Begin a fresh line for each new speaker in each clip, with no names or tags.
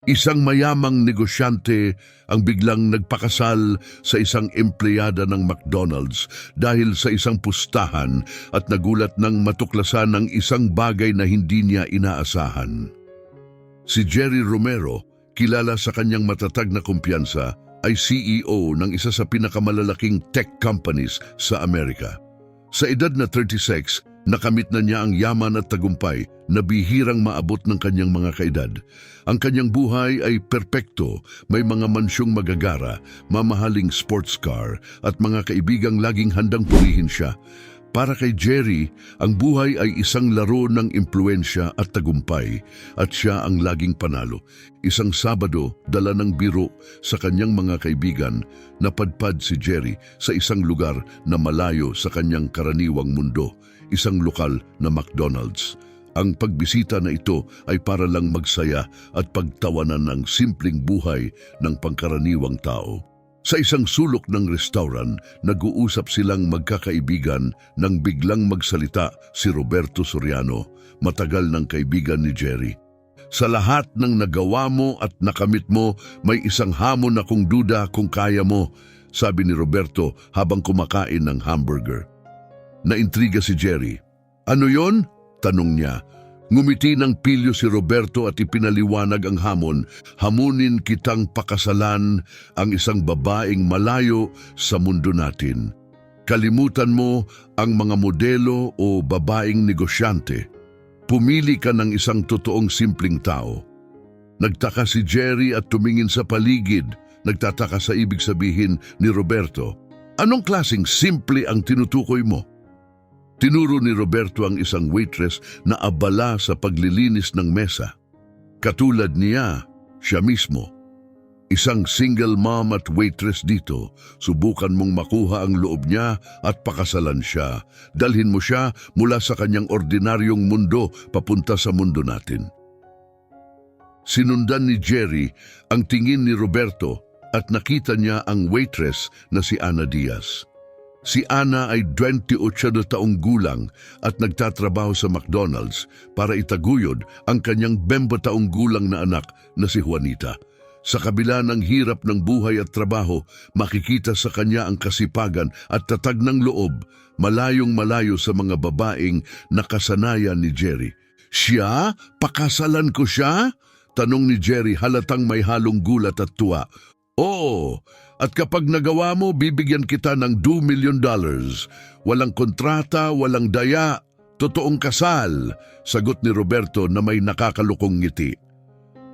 Isang mayamang negosyante ang biglang nagpakasal sa isang empleyada ng McDonald's dahil sa isang pustahan at nagulat nang matuklasan ng isang bagay na hindi niya inaasahan. Si Jerry Romero, kilala sa kanyang matatag na kumpiyansa, ay CEO ng isa sa pinakamalalaking tech companies sa Amerika. Sa edad na 36, nakamit na niya ang yaman at tagumpay na bihirang maabot ng kanyang mga kaedad. Ang kanyang buhay ay perpekto, may mga mansyong magagara, mamahaling sports car at mga kaibigang laging handang purihin siya. Para kay Jerry, ang buhay ay isang laro ng impluensya at tagumpay at siya ang laging panalo. Isang Sabado, dala ng biro sa kanyang mga kaibigan, napadpad si Jerry sa isang lugar na malayo sa kanyang karaniwang mundo, isang lokal na McDonald's. Ang pagbisita na ito ay para lang magsaya at pagtawanan ng simpleng buhay ng pangkaraniwang tao. Sa isang sulok ng restaurant, nag-uusap silang magkakaibigan nang biglang magsalita si Roberto Soriano, matagal ng kaibigan ni Jerry. Sa lahat ng nagawa mo at nakamit mo, may isang hamon akong duda kung kaya mo, sabi ni Roberto habang kumakain ng hamburger. Naintriga si Jerry. Ano yon? Tanong niya. Ngumiti ng pilyo si Roberto at ipinaliwanag ang hamon. Hamunin kitang pakasalan ang isang babaeng malayo sa mundo natin. Kalimutan mo ang mga modelo o babaeng negosyante. Pumili ka ng isang totoong simpleng tao. Nagtaka si Jerry at tumingin sa paligid. Nagtataka sa ibig sabihin ni Roberto. Anong klaseng simple ang tinutukoy mo? Tinuro ni Roberto ang isang waitress na abala sa paglilinis ng mesa. Katulad niya, siya mismo. Isang single mom at waitress dito, subukan mong makuha ang loob niya at pakasalan siya. Dalhin mo siya mula sa kanyang ordinaryong mundo papunta sa mundo natin. Sinundan ni Jerry ang tingin ni Roberto at nakita niya ang waitress na si Ana Diaz. Si Ana ay 28 na taong gulang at nagtatrabaho sa McDonald's para itaguyod ang kanyang 20 taong gulang na anak na si Juanita. Sa kabila ng hirap ng buhay at trabaho, makikita sa kanya ang kasipagan at tatag ng loob, malayong malayo sa mga babaeng nakasanayan ni Jerry. Siya? Pakasalan ko siya? Tanong ni Jerry halatang may halong gulat at tuwa. Oo, at kapag nagawa mo, bibigyan kita ng $2 million. Walang kontrata, walang daya, totoong kasal, sagot ni Roberto na may nakakalukong ngiti.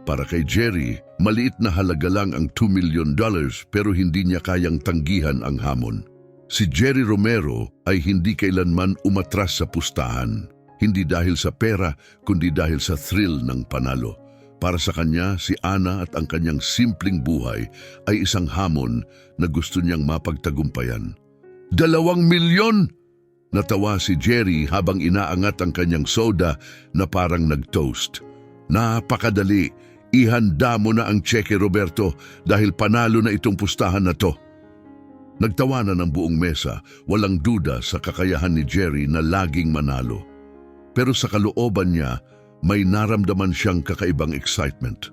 Para kay Jerry, maliit na halaga lang ang $2 million pero hindi niya kayang tanggihan ang hamon. Si Jerry Romero ay hindi kailanman umatras sa pustahan, hindi dahil sa pera kundi dahil sa thrill ng panalo. Para sa kanya, si Ana at ang kanyang simpleng buhay ay isang hamon na gusto niyang mapagtagumpayan. 2 milyon! Natawa si Jerry habang inaangat ang kanyang soda na parang nag-toast. Napakadali, ihanda mo na ang tseke Roberto dahil panalo na itong pustahan na to. Nagtawanan ng buong mesa, walang duda sa kakayahan ni Jerry na laging manalo. Pero sa kalooban niya, may naramdaman siyang kakaibang excitement.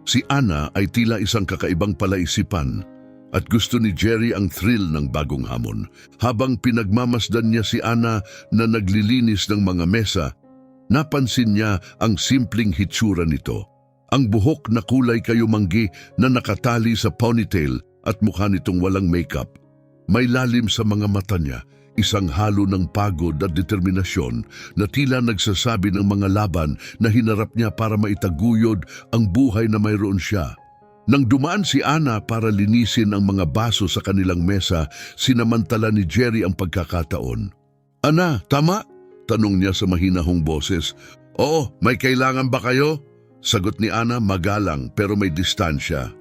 Si Ana ay tila isang kakaibang palaisipan at gusto ni Jerry ang thrill ng bagong hamon. Habang pinagmamasdan niya si Ana na naglilinis ng mga mesa, napansin niya ang simpleng hitsura nito. Ang buhok na kulay kayumanggi na nakatali sa ponytail at mukha nitong walang makeup. May lalim sa mga mata niya, isang halo ng pagod at determinasyon na tila nagsasabi ng mga laban na hinarap niya para maitaguyod ang buhay na mayroon siya. Nang dumaan si Ana para linisin ang mga baso sa kanilang mesa, sinamantala ni Jerry ang pagkakataon. Ana, tama? Tanong niya sa mahinahong boses. Oo, may kailangan ba kayo? Sagot ni Ana magalang pero may distansya.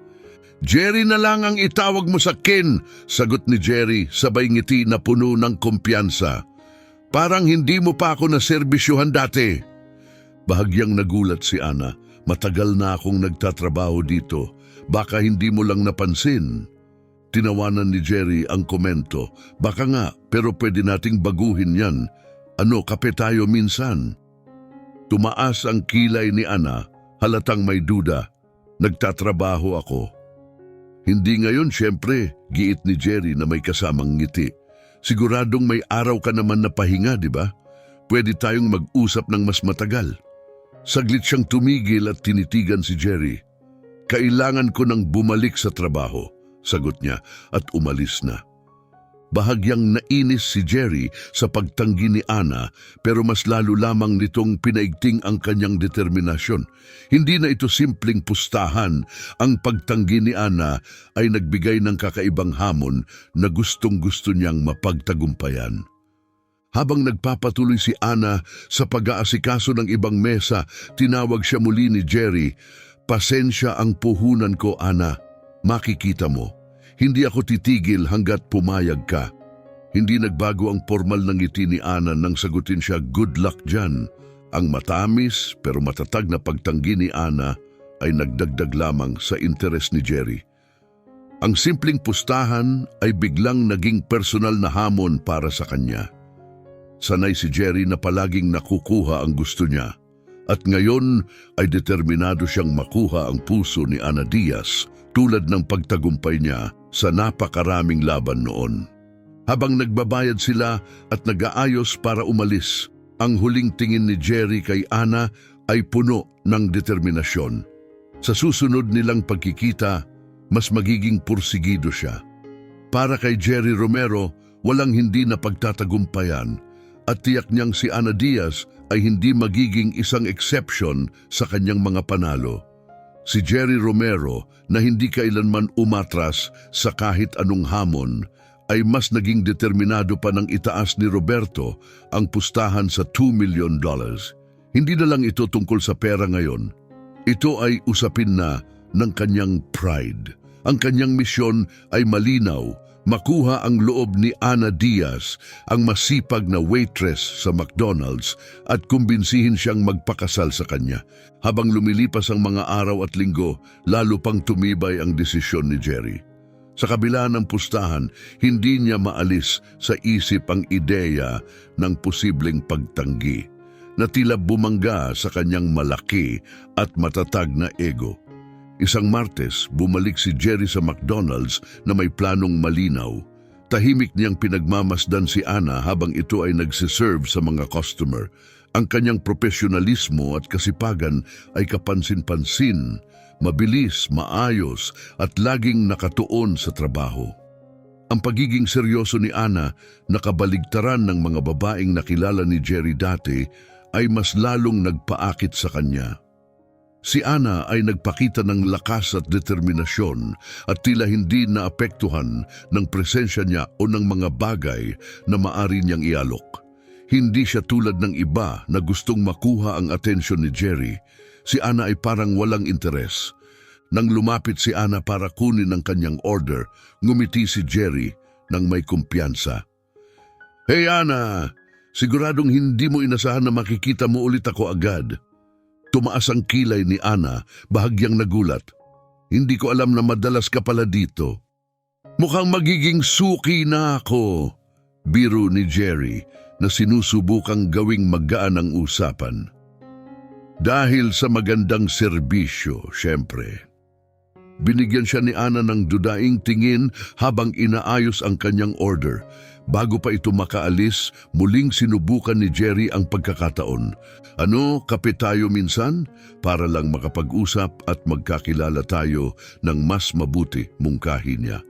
Jerry na lang ang itawag mo sa kin, sagot ni Jerry sabay ngiti na puno ng kumpiyansa. Parang hindi mo pa ako naserbisyuhan dati. Bahagyang nagulat si Ana. Matagal na akong nagtatrabaho dito. Baka hindi mo lang napansin. Tinawanan ni Jerry ang komento. Baka nga, pero pwede nating baguhin yan. Ano, kape tayo minsan? Tumaas ang kilay ni Ana, halatang may duda. Nagtatrabaho ako. Hindi ngayon, syempre, giit ni Jerry na may kasamang ngiti. Siguradong may araw ka naman na pahinga, di ba? Pwede tayong mag-usap ng mas matagal. Saglit siyang tumigil at tinitigan si Jerry. Kailangan ko nang bumalik sa trabaho, sagot niya at umalis na. Bahagyang nainis si Jerry sa pagtanggi ni Ana pero mas lalo lamang nitong pinaigting ang kanyang determinasyon. Hindi na ito simpleng pustahan. Ang pagtanggi ni Ana ay nagbigay ng kakaibang hamon na gustong-gusto niyang mapagtagumpayan. Habang nagpapatuloy si Ana sa pag-aasikaso ng ibang mesa, tinawag siya muli ni Jerry. Pasensya ang puhunan ko, Ana. Makikita mo. Hindi ako titigil hanggat pumayag ka. Hindi nagbago ang formal ng ngiti ni Ana nang sagutin siya, good luck dyan. Ang matamis pero matatag na pagtanggi ni Ana ay nagdagdag lamang sa interes ni Jerry. Ang simpleng pustahan ay biglang naging personal na hamon para sa kanya. Sanay si Jerry na palaging nakukuha ang gusto niya. At ngayon ay determinado siyang makuha ang puso ni Ana Diaz tulad ng pagtagumpay niya sa napakaraming laban noon. Habang nagbabayad sila at nag-aayos para umalis, ang huling tingin ni Jerry kay Ana ay puno ng determinasyon. Sa susunod nilang pagkikita, mas magiging pursigido siya. Para kay Jerry Romero, walang hindi na pagtatagumpayan at tiyak niyang si Ana Diaz ay hindi magiging isang exception sa kanyang mga panalo. Si Jerry Romero na hindi kailanman umatras sa kahit anong hamon ay mas naging determinado pa ng itaas ni Roberto ang pustahan sa $2 million. Hindi na lang ito tungkol sa pera ngayon. Ito ay usapin na ng kanyang pride. Ang kanyang misyon ay malinaw, makuha ang loob ni Ana Diaz, ang masipag na waitress sa McDonald's, at kumbinsihin siyang magpakasal sa kanya. Habang lumilipas ang mga araw at linggo, lalo pang tumibay ang desisyon ni Jerry. Sa kabila ng pustahan, hindi niya maalis sa isip ang ideya ng posibleng pagtanggi na tila bumangga sa kanyang malaki at matatag na ego. Isang Martes, bumalik si Jerry sa McDonald's na may planong malinaw. Tahimik niyang pinagmamasdan si Ana habang ito ay nagsiserve sa mga customer. Ang kanyang profesionalismo at kasipagan ay kapansin-pansin, mabilis, maayos at laging nakatuon sa trabaho. Ang pagiging seryoso ni Ana, nakabaligtaran ng mga babaeng nakilala ni Jerry dati, ay mas lalong nagpaakit sa kanya. Si Ana ay nagpakita ng lakas at determinasyon at tila hindi naapektuhan ng presensya niya o ng mga bagay na maari niyang ialok. Hindi siya tulad ng iba na gustong makuha ang atensyon ni Jerry. Si Ana ay parang walang interes. Nang lumapit si Ana para kunin ang kanyang order, ngumiti si Jerry nang may kumpiyansa. Hey Ana, siguradong hindi mo inasahan na makikita mo ulit ako agad. Tumaas ang kilay ni Ana, bahagyang nagulat. Hindi ko alam na madalas ka pala dito. Mukhang magiging suki na ako, biro ni Jerry na sinusubukang gawing magaan ang usapan. Dahil sa magandang serbisyo, syempre. Binigyan siya ni Ana ng dudaing tingin habang inaayos ang kanyang order. Bago pa ito makaalis, muling sinubukan ni Jerry ang pagkakataon. Ano, kape tayo minsan? Para lang makapag-usap at magkakilala tayo ng mas mabuti, mungkahi niya.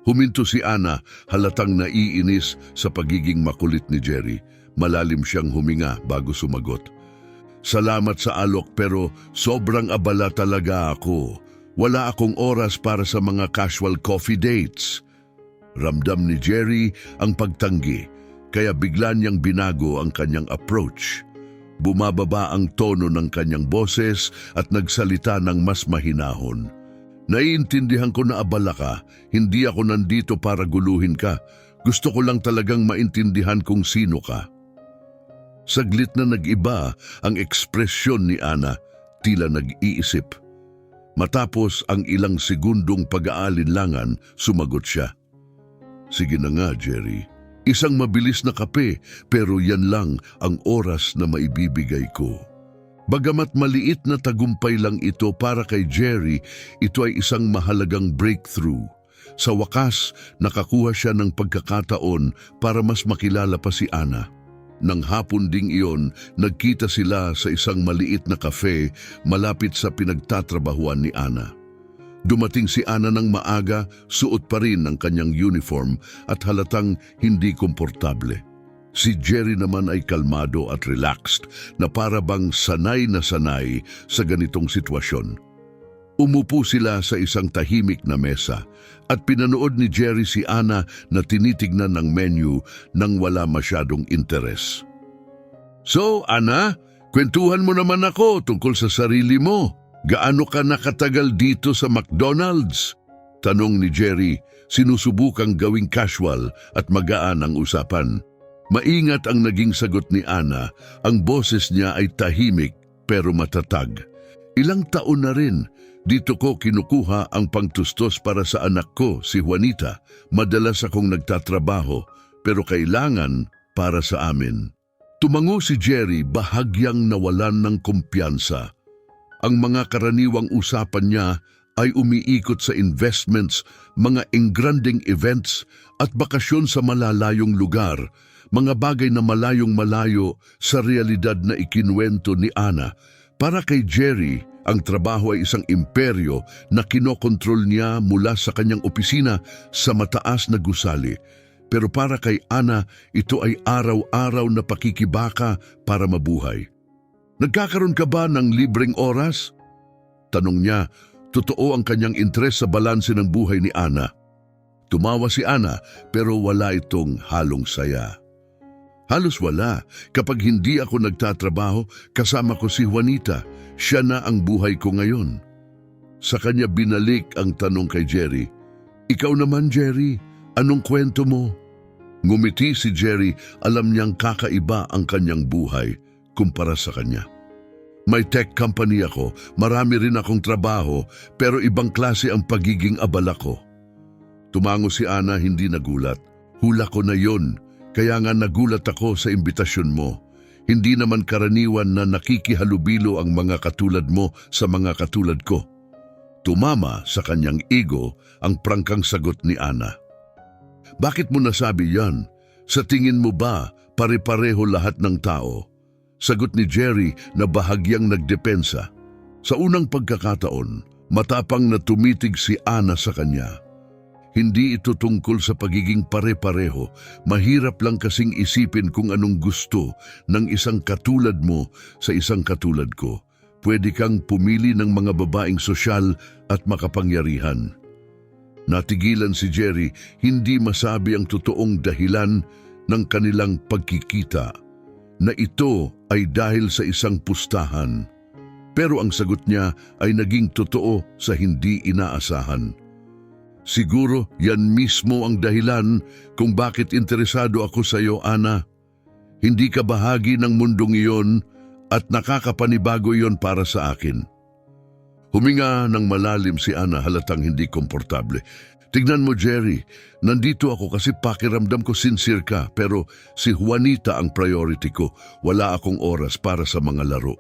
Huminto si Ana, halatang naiinis sa pagiging makulit ni Jerry. Malalim siyang huminga bago sumagot. Salamat sa alok pero sobrang abala talaga ako. Wala akong oras para sa mga casual coffee dates. Ramdam ni Jerry ang pagtanggi, kaya bigla niyang binago ang kanyang approach. Bumababa ang tono ng kanyang boses at nagsalita ng mas mahinahon. Naiintindihan ko na abala ka, hindi ako nandito para guluhin ka. Gusto ko lang talagang maintindihan kung sino ka. Saglit na nag-iba ang ekspresyon ni Ana, tila nag-iisip. Matapos ang ilang segundong pag-aalinlangan, sumagot siya. Sige na nga, Jerry. Isang mabilis na kape, pero yan lang ang oras na maibibigay ko. Bagamat maliit na tagumpay lang ito para kay Jerry, ito ay isang mahalagang breakthrough. Sa wakas, nakakuha siya ng pagkakataon para mas makilala pa si Ana. Nang hapon ding iyon, nagkita sila sa isang maliit na cafe malapit sa pinagtatrabahuan ni Ana. Dumating si Ana ng maaga, suot pa rin ang kanyang uniform at halatang hindi komportable. Si Jerry naman ay kalmado at relaxed na para bang sanay na sanay sa ganitong sitwasyon. Umupo sila sa isang tahimik na mesa at pinanood ni Jerry si Ana na tinitignan ng menu nang wala masyadong interes. "So, Ana, kwentuhan mo naman ako tungkol sa sarili mo. Gaano ka nakatagal dito sa McDonald's?" Tanong ni Jerry, sinusubukang gawing casual at magaan ang usapan. Maingat ang naging sagot ni Ana, ang boses niya ay tahimik pero matatag. "Ilang taon na rin, dito ko kinukuha ang pangtustos para sa anak ko, si Juanita. Madalas akong nagtatrabaho, pero kailangan para sa amin." Tumango si Jerry, bahagyang nawalan ng kumpiyansa. Ang mga karaniwang usapan niya ay umiikot sa investments, mga engranding events at bakasyon sa malalayong lugar, mga bagay na malayong-malayo sa realidad na ikinuwento ni Ana. Para kay Jerry, ang trabaho ay isang imperyo na kinokontrol niya mula sa kanyang opisina sa mataas na gusali. Pero para kay Ana, ito ay araw-araw na pakikibaka para mabuhay. "Nagkakaroon ka ba ng libreng oras?" Tanong niya. Totoo ang kanyang interes sa balanse ng buhay ni Ana. Tumawa si Ana pero wala itong halong saya. "Halos wala. Kapag hindi ako nagtatrabaho, kasama ko si Juanita. Siya na ang buhay ko ngayon." Sa kanya binalik ang tanong kay Jerry. "Ikaw naman, Jerry, anong kwento mo?" Ngumiti si Jerry, alam niyang kakaiba ang kanyang buhay kumpara sa kanya. "May tech company ako, marami rin akong trabaho, pero ibang klase ang pagiging abala ko." Tumango si Ana, hindi nagulat. "Hula ko na yon, kaya nga nagulat ako sa imbitasyon mo. Hindi naman karaniwan na nakikihalubilo ang mga katulad mo sa mga katulad ko." Tumama sa kanyang ego ang prangkang sagot ni Ana. "Bakit mo nasabi yan? Sa tingin mo ba pare-pareho lahat ng tao?" Sagot ni Jerry na bahagyang nagdepensa. Sa unang pagkakataon, matapang na tumitig si Ana sa kanya. "Hindi ito tungkol sa pagiging pare-pareho. Mahirap lang kasing isipin kung anong gusto ng isang katulad mo sa isang katulad ko. Pwede kang pumili ng mga babaeng sosyal at makapangyarihan." Natigilan si Jerry, hindi masabi ang totoong dahilan ng kanilang pagkikita, na ito ay dahil sa isang pustahan. Pero ang sagot niya ay naging totoo sa hindi inaasahan. "Siguro yan mismo ang dahilan kung bakit interesado ako sa iyo, Ana. Hindi ka bahagi ng mundong iyon at nakakapanibago iyon para sa akin." Huminga ng malalim si Ana, halatang hindi komportable. "Tignan mo, Jerry, nandito ako kasi pakiramdam ko sincere ka, pero si Juanita ang priority ko. Wala akong oras para sa mga laro."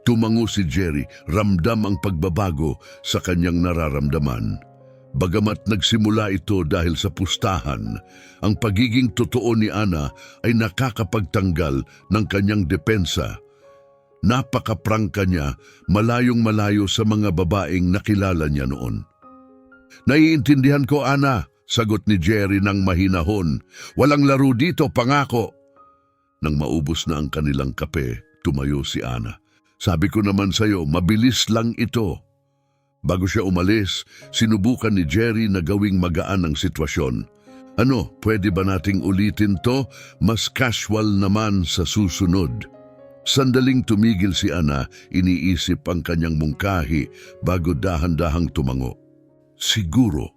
Tumango si Jerry, ramdam ang pagbabago sa kanyang nararamdaman. Bagamat nagsimula ito dahil sa pustahan, ang pagiging totoo ni Ana ay nakakapagtanggal ng kanyang depensa. Napakaprangka niya, malayong-malayo sa mga babaeng nakilala niya noon. "Naiintindihan ko, Ana," sagot ni Jerry ng mahinahon. "Walang laro dito, pangako." Nang maubos na ang kanilang kape, tumayo si Ana. "Sabi ko naman sa'yo, mabilis lang ito." Bago siya umalis, sinubukan ni Jerry na gawing magaan ang sitwasyon. "Ano, pwede ba nating ulitin to? Mas casual naman sa susunod." Sandaling tumigil si Ana, iniisip ang kanyang mungkahi bago dahan-dahang tumango. "Siguro."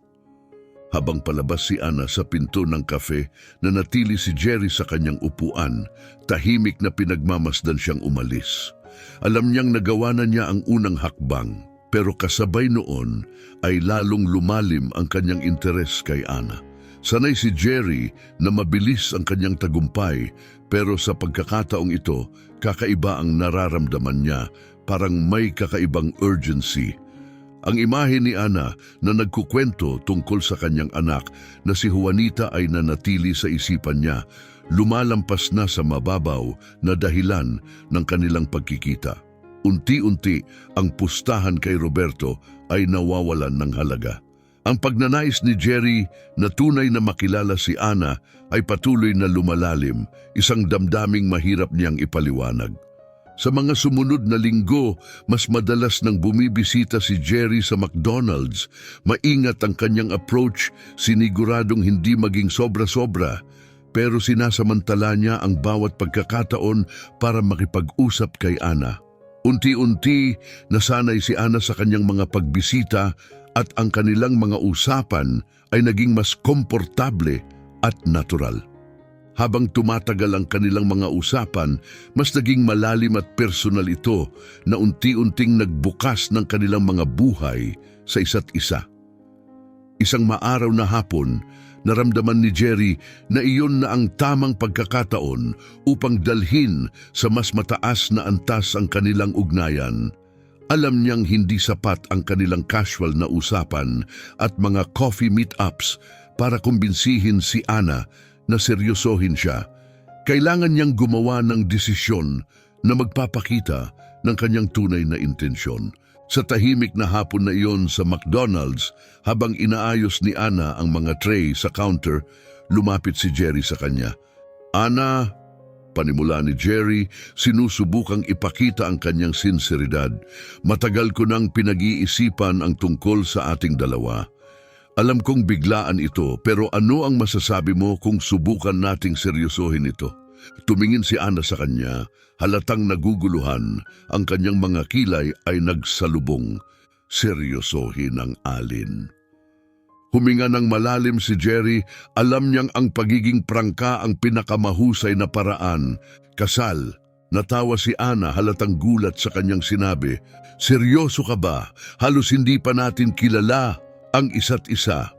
Habang palabas si Ana sa pinto ng kafe, nanatili si Jerry sa kanyang upuan, tahimik na pinagmamasdan siyang umalis. Alam niyang nagawa na niya ang unang hakbang, pero kasabay noon ay lalong lumalim ang kanyang interes kay Ana. Sanay si Jerry na mabilis ang kanyang tagumpay, pero sa pagkakataong ito, kakaiba ang nararamdaman niya, parang may kakaibang urgency. Ang imahe ni Ana na nagkukwento tungkol sa kanyang anak na si Juanita ay nanatili sa isipan niya, lumalampas na sa mababaw na dahilan ng kanilang pagkikita. Unti-unti ang pustahan kay Roberto ay nawawalan ng halaga. Ang pagnanais ni Jerry na tunay na makilala si Ana ay patuloy na lumalalim, isang damdaming mahirap niyang ipaliwanag. Sa mga sumunod na linggo, mas madalas nang bumibisita si Jerry sa McDonald's. Maingat ang kanyang approach, siniguradong hindi maging sobra-sobra, pero sinasamantala niya ang bawat pagkakataon para makipag-usap kay Ana. Unti-unti, nasanay si Ana sa kanyang mga pagbisita at ang kanilang mga usapan ay naging mas komportable at natural. Habang tumatagal ang kanilang mga usapan, mas naging malalim at personal ito na unti-unting nagbukas ng kanilang mga buhay sa isa't isa. Isang maaraw na hapon, naramdaman ni Jerry na iyon na ang tamang pagkakataon upang dalhin sa mas mataas na antas ang kanilang ugnayan. Alam niyang hindi sapat ang kanilang casual na usapan at mga coffee meetups para kumbinsihin si Ana na seryosohin siya. Kailangan niyang gumawa ng desisyon na magpapakita ng kanyang tunay na intensyon. Sa tahimik na hapon na iyon sa McDonald's, habang inaayos ni Ana ang mga tray sa counter, lumapit si Jerry sa kanya. "Ana," panimula ni Jerry, sinusubukang ipakita ang kanyang sinseridad. "Matagal ko nang pinag-iisipan ang tungkol sa ating dalawa. Alam kong biglaan ito, pero ano ang masasabi mo kung subukan nating seryosohin ito?" Tumingin si Ana sa kanya, halatang naguguluhan, ang kanyang mga kilay ay nagsalubong. Seryosohin ang alin? Huminga ng malalim si Jerry, alam niyang ang pagiging prangka ang pinakamahusay na paraan. "Kasal." Natawa si Ana, halatang gulat sa kanyang sinabi. "Seryoso ka ba? Halos hindi pa natin kilala ang isa't isa."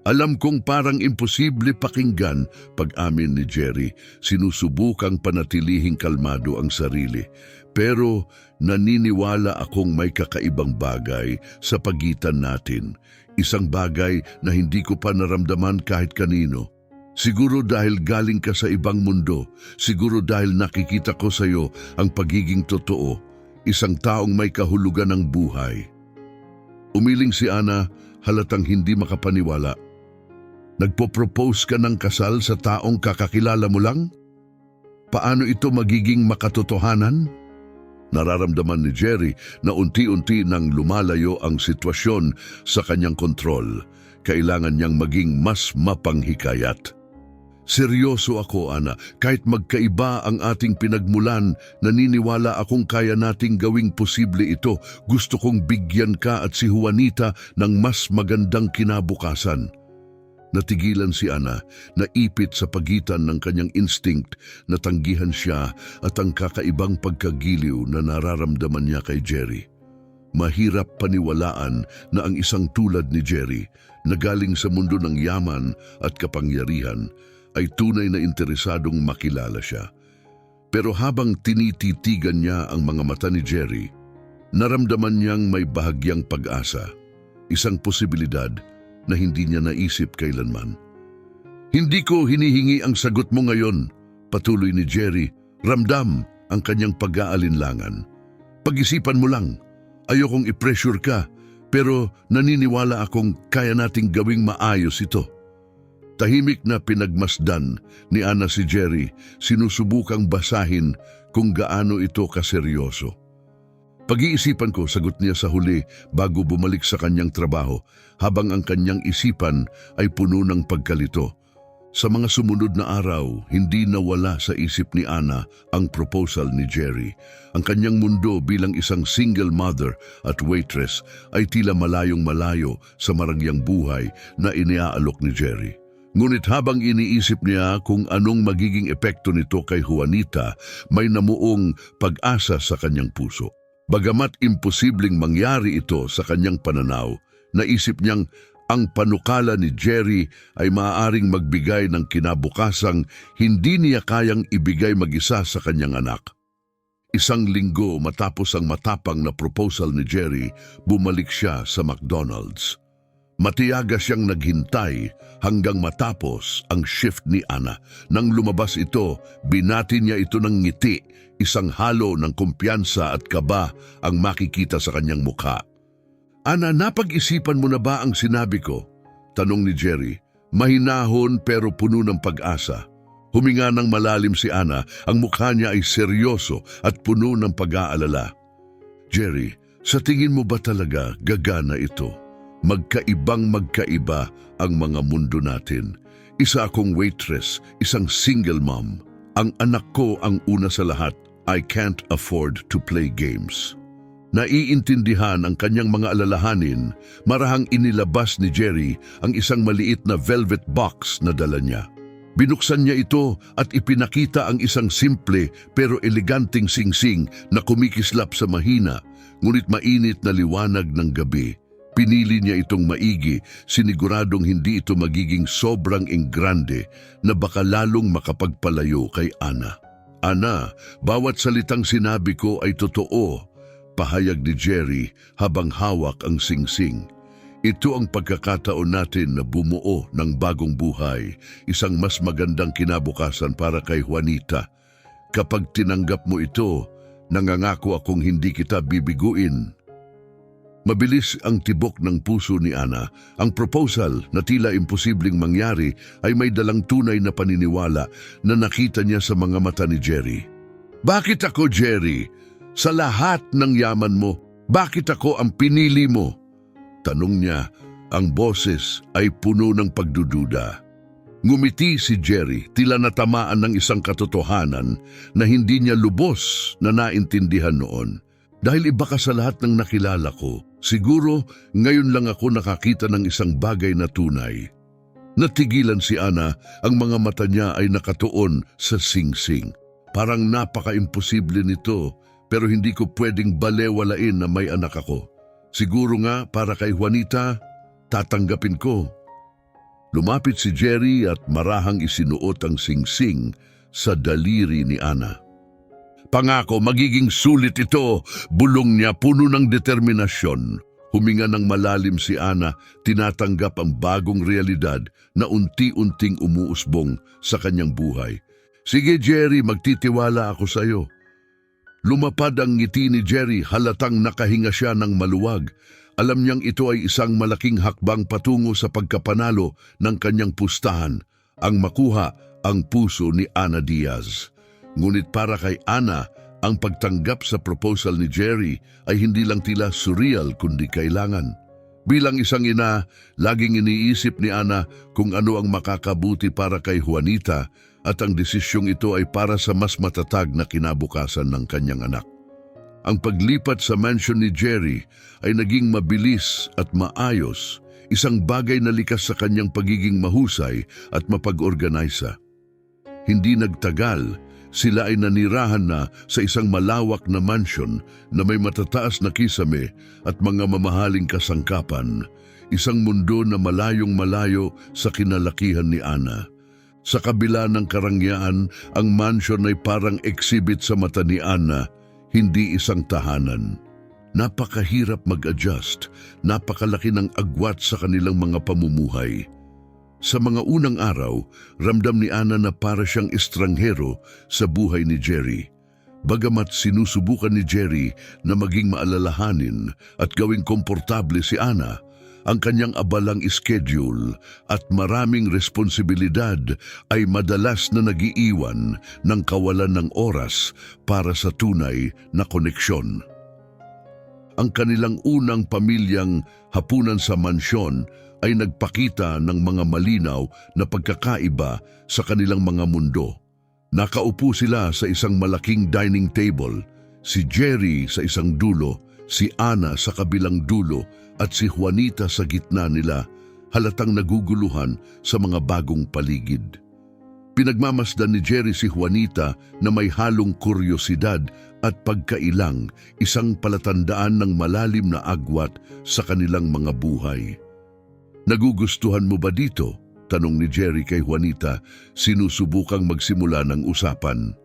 Alam kong parang imposible pakinggan, pag-amin ni Jerry. Sinusubukang panatilihing kalmado ang sarili. Pero naniniwala akong may kakaibang bagay sa pagitan natin. Isang bagay na hindi ko pa naramdaman kahit kanino. Siguro dahil galing ka sa ibang mundo. Siguro dahil nakikita ko sa iyo ang pagiging totoo. Isang taong may kahulugan ng buhay. Umiling si Ana, halatang hindi makapaniwala. "Nagpo-propose ka ng kasal sa taong kakakilala mo lang? Paano ito magiging makatotohanan?" Nararamdaman ni Jerry na unti-unti nang lumalayo ang sitwasyon sa kanyang kontrol. Kailangan niyang maging mas mapanghikayat. "Seryoso ako, Ana. Kahit magkaiba ang ating pinagmulan, naniniwala akong kaya nating gawing posible ito. Gusto kong bigyan ka at si Juanita ng mas magandang kinabukasan." Natigilan si Ana, naipit sa pagitan ng kanyang instinct na tanggihan siya at ang kakaibang pagkagiliw na nararamdaman niya kay Jerry. Mahirap paniwalaan na ang isang tulad ni Jerry, na galing sa mundo ng yaman at kapangyarihan, ay tunay na interesadong makilala siya. Pero habang tinititigan niya ang mga mata ni Jerry, naramdaman niyang may bahagyang pag-asa, isang posibilidad na hindi niya naisip kailanman. "Hindi ko hinihingi ang sagot mo ngayon," patuloy ni Jerry. Ramdam ang kanyang pag-aalinlangan. "Pag-isipan mo lang. Ayokong i-pressure ka, pero naniniwala akong kaya nating gawing maayos ito." Tahimik na pinagmasdan ni Ana si Jerry, sinusubukang basahin kung gaano ito kaseryoso. "Pag-iisipan ko," sagot niya sa huli bago bumalik sa kanyang trabaho, habang ang kanyang isipan ay puno ng pagkalito. Sa mga sumunod na araw, hindi nawala sa isip ni Ana ang proposal ni Jerry. Ang kanyang mundo bilang isang single mother at waitress ay tila malayong malayo sa marangyang buhay na iniaalok ni Jerry. Ngunit habang iniisip niya kung anong magiging epekto nito kay Juanita, may namuong pag-asa sa kanyang puso. Bagamat imposibleng mangyari ito sa kanyang pananaw, naisip niyang Ang panukala ni Jerry ay maaaring magbigay ng kinabukasang hindi niya kayang ibigay mag-isa sa kanyang anak. Isang linggo matapos ang matapang na proposal ni Jerry, bumalik siya sa McDonald's. Matiyaga siyang naghintay hanggang matapos ang shift ni Ana. Nang lumabas ito, binati niya ito ng ngiti, isang halo ng kumpiyansa at kaba ang makikita sa kanyang mukha. "Ana, napag-isipan mo na ba ang sinabi ko?" tanong ni Jerry. Mahinahon pero puno ng pag-asa. Huminga ng malalim si Ana, ang mukha niya ay seryoso at puno ng pag-aalala. "Jerry, sa tingin mo ba talaga gagana ito? Magkaiba ang mga mundo natin. Isa akong waitress, isang single mom. Ang anak ko ang una sa lahat. I can't afford to play games." Naiintindihan ang kanyang mga alalahanin, marahang inilabas ni Jerry ang isang maliit na velvet box na dala niya. Binuksan niya ito at ipinakita ang isang simple pero eleganteng singsing na kumikislap sa mahina, ngunit mainit na liwanag ng gabi. Pinili niya itong maigi, siniguradong hindi ito magiging sobrang enggrande na baka lalong makapagpalayo kay Ana. "Ana, bawat salitang sinabi ko ay totoo," pahayag ni Jerry habang hawak ang singsing. "Ito ang pagkakataon natin na bumuo ng bagong buhay, isang mas magandang kinabukasan para kay Juanita. Kapag tinanggap mo ito, nangangako akong hindi kita bibiguin." Mabilis ang tibok ng puso ni Ana. Ang proposal na tila imposibleng mangyari ay may dalang tunay na paniniwala na nakita niya sa mga mata ni Jerry. "Bakit ako, Jerry? Sa lahat ng yaman mo, bakit ako ang pinili mo?" tanong niya. Ang boses ay puno ng pagdududa. Ngumiti si Jerry, tila natamaan ng isang katotohanan na hindi niya lubos na naintindihan noon. "Dahil iba ka sa lahat ng nakilala ko, siguro ngayon lang ako nakakita ng isang bagay na tunay." Natigilan si Ana, ang mga mata niya ay nakatuon sa singsing. "Parang napaka-imposible nito, pero hindi ko pwedeng balewalain na may anak ako. Siguro nga para kay Juanita, tatanggapin ko." Lumapit si Jerry at marahang isinuot ang singsing sa daliri ni Ana. "Pangako, magiging sulit ito," bulong niya puno ng determinasyon. Huminga ng malalim si Ana, tinatanggap ang bagong realidad na unti-unting umuusbong sa kanyang buhay. "Sige Jerry, magtitiwala ako sa iyo." Lumapad ang ngiti ni Jerry, halatang nakahinga siya ng maluwag. Alam niyang ito ay isang malaking hakbang patungo sa pagkapanalo ng kanyang pustahan, ang makuha ang puso ni Ana Diaz. Ngunit para kay Ana, ang pagtanggap sa proposal ni Jerry ay hindi lang tila surreal kundi kailangan. Bilang isang ina, laging iniisip ni Ana kung ano ang makakabuti para kay Juanita, at ang desisyong ito ay para sa mas matatag na kinabukasan ng kanyang anak. Ang paglipat sa mansion ni Jerry ay naging mabilis at maayos, isang bagay na likas sa kanyang pagiging mahusay at mapag-organisa. Hindi nagtagal, sila ay nanirahan na sa isang malawak na mansion na may matataas na kisame at mga mamahaling kasangkapan, isang mundo na malayong malayo sa kinalakihan ni Ana. Sa kabila ng karangyaan, ang mansion ay parang exhibit sa mata ni Ana, hindi isang tahanan. Napakahirap mag-adjust, napakalaki ng agwat sa kanilang mga pamumuhay. Sa mga unang araw, ramdam ni Ana na para siyang estranghero sa buhay ni Jerry. Bagamat sinusubukan ni Jerry na maging maalalahanin at gawing komportable si Ana, ang kanyang abalang schedule at maraming responsibilidad ay madalas na nagiiwan ng kawalan ng oras para sa tunay na koneksyon. Ang kanilang unang pamilyang hapunan sa mansyon ay nagpakita ng mga malinaw na pagkakaiba sa kanilang mga mundo. Nakaupo sila sa isang malaking dining table, si Jerry sa isang dulo, si Ana sa kabilang dulo at si Juanita sa gitna nila, halatang naguguluhan sa mga bagong paligid. Pinagmamasdan ni Jerry si Juanita na may halong kuryosidad at pagkailang, isang palatandaan ng malalim na agwat sa kanilang mga buhay. Nagugustuhan mo ba dito? Tanong ni Jerry kay Juanita, sinusubukang magsimula ng usapan.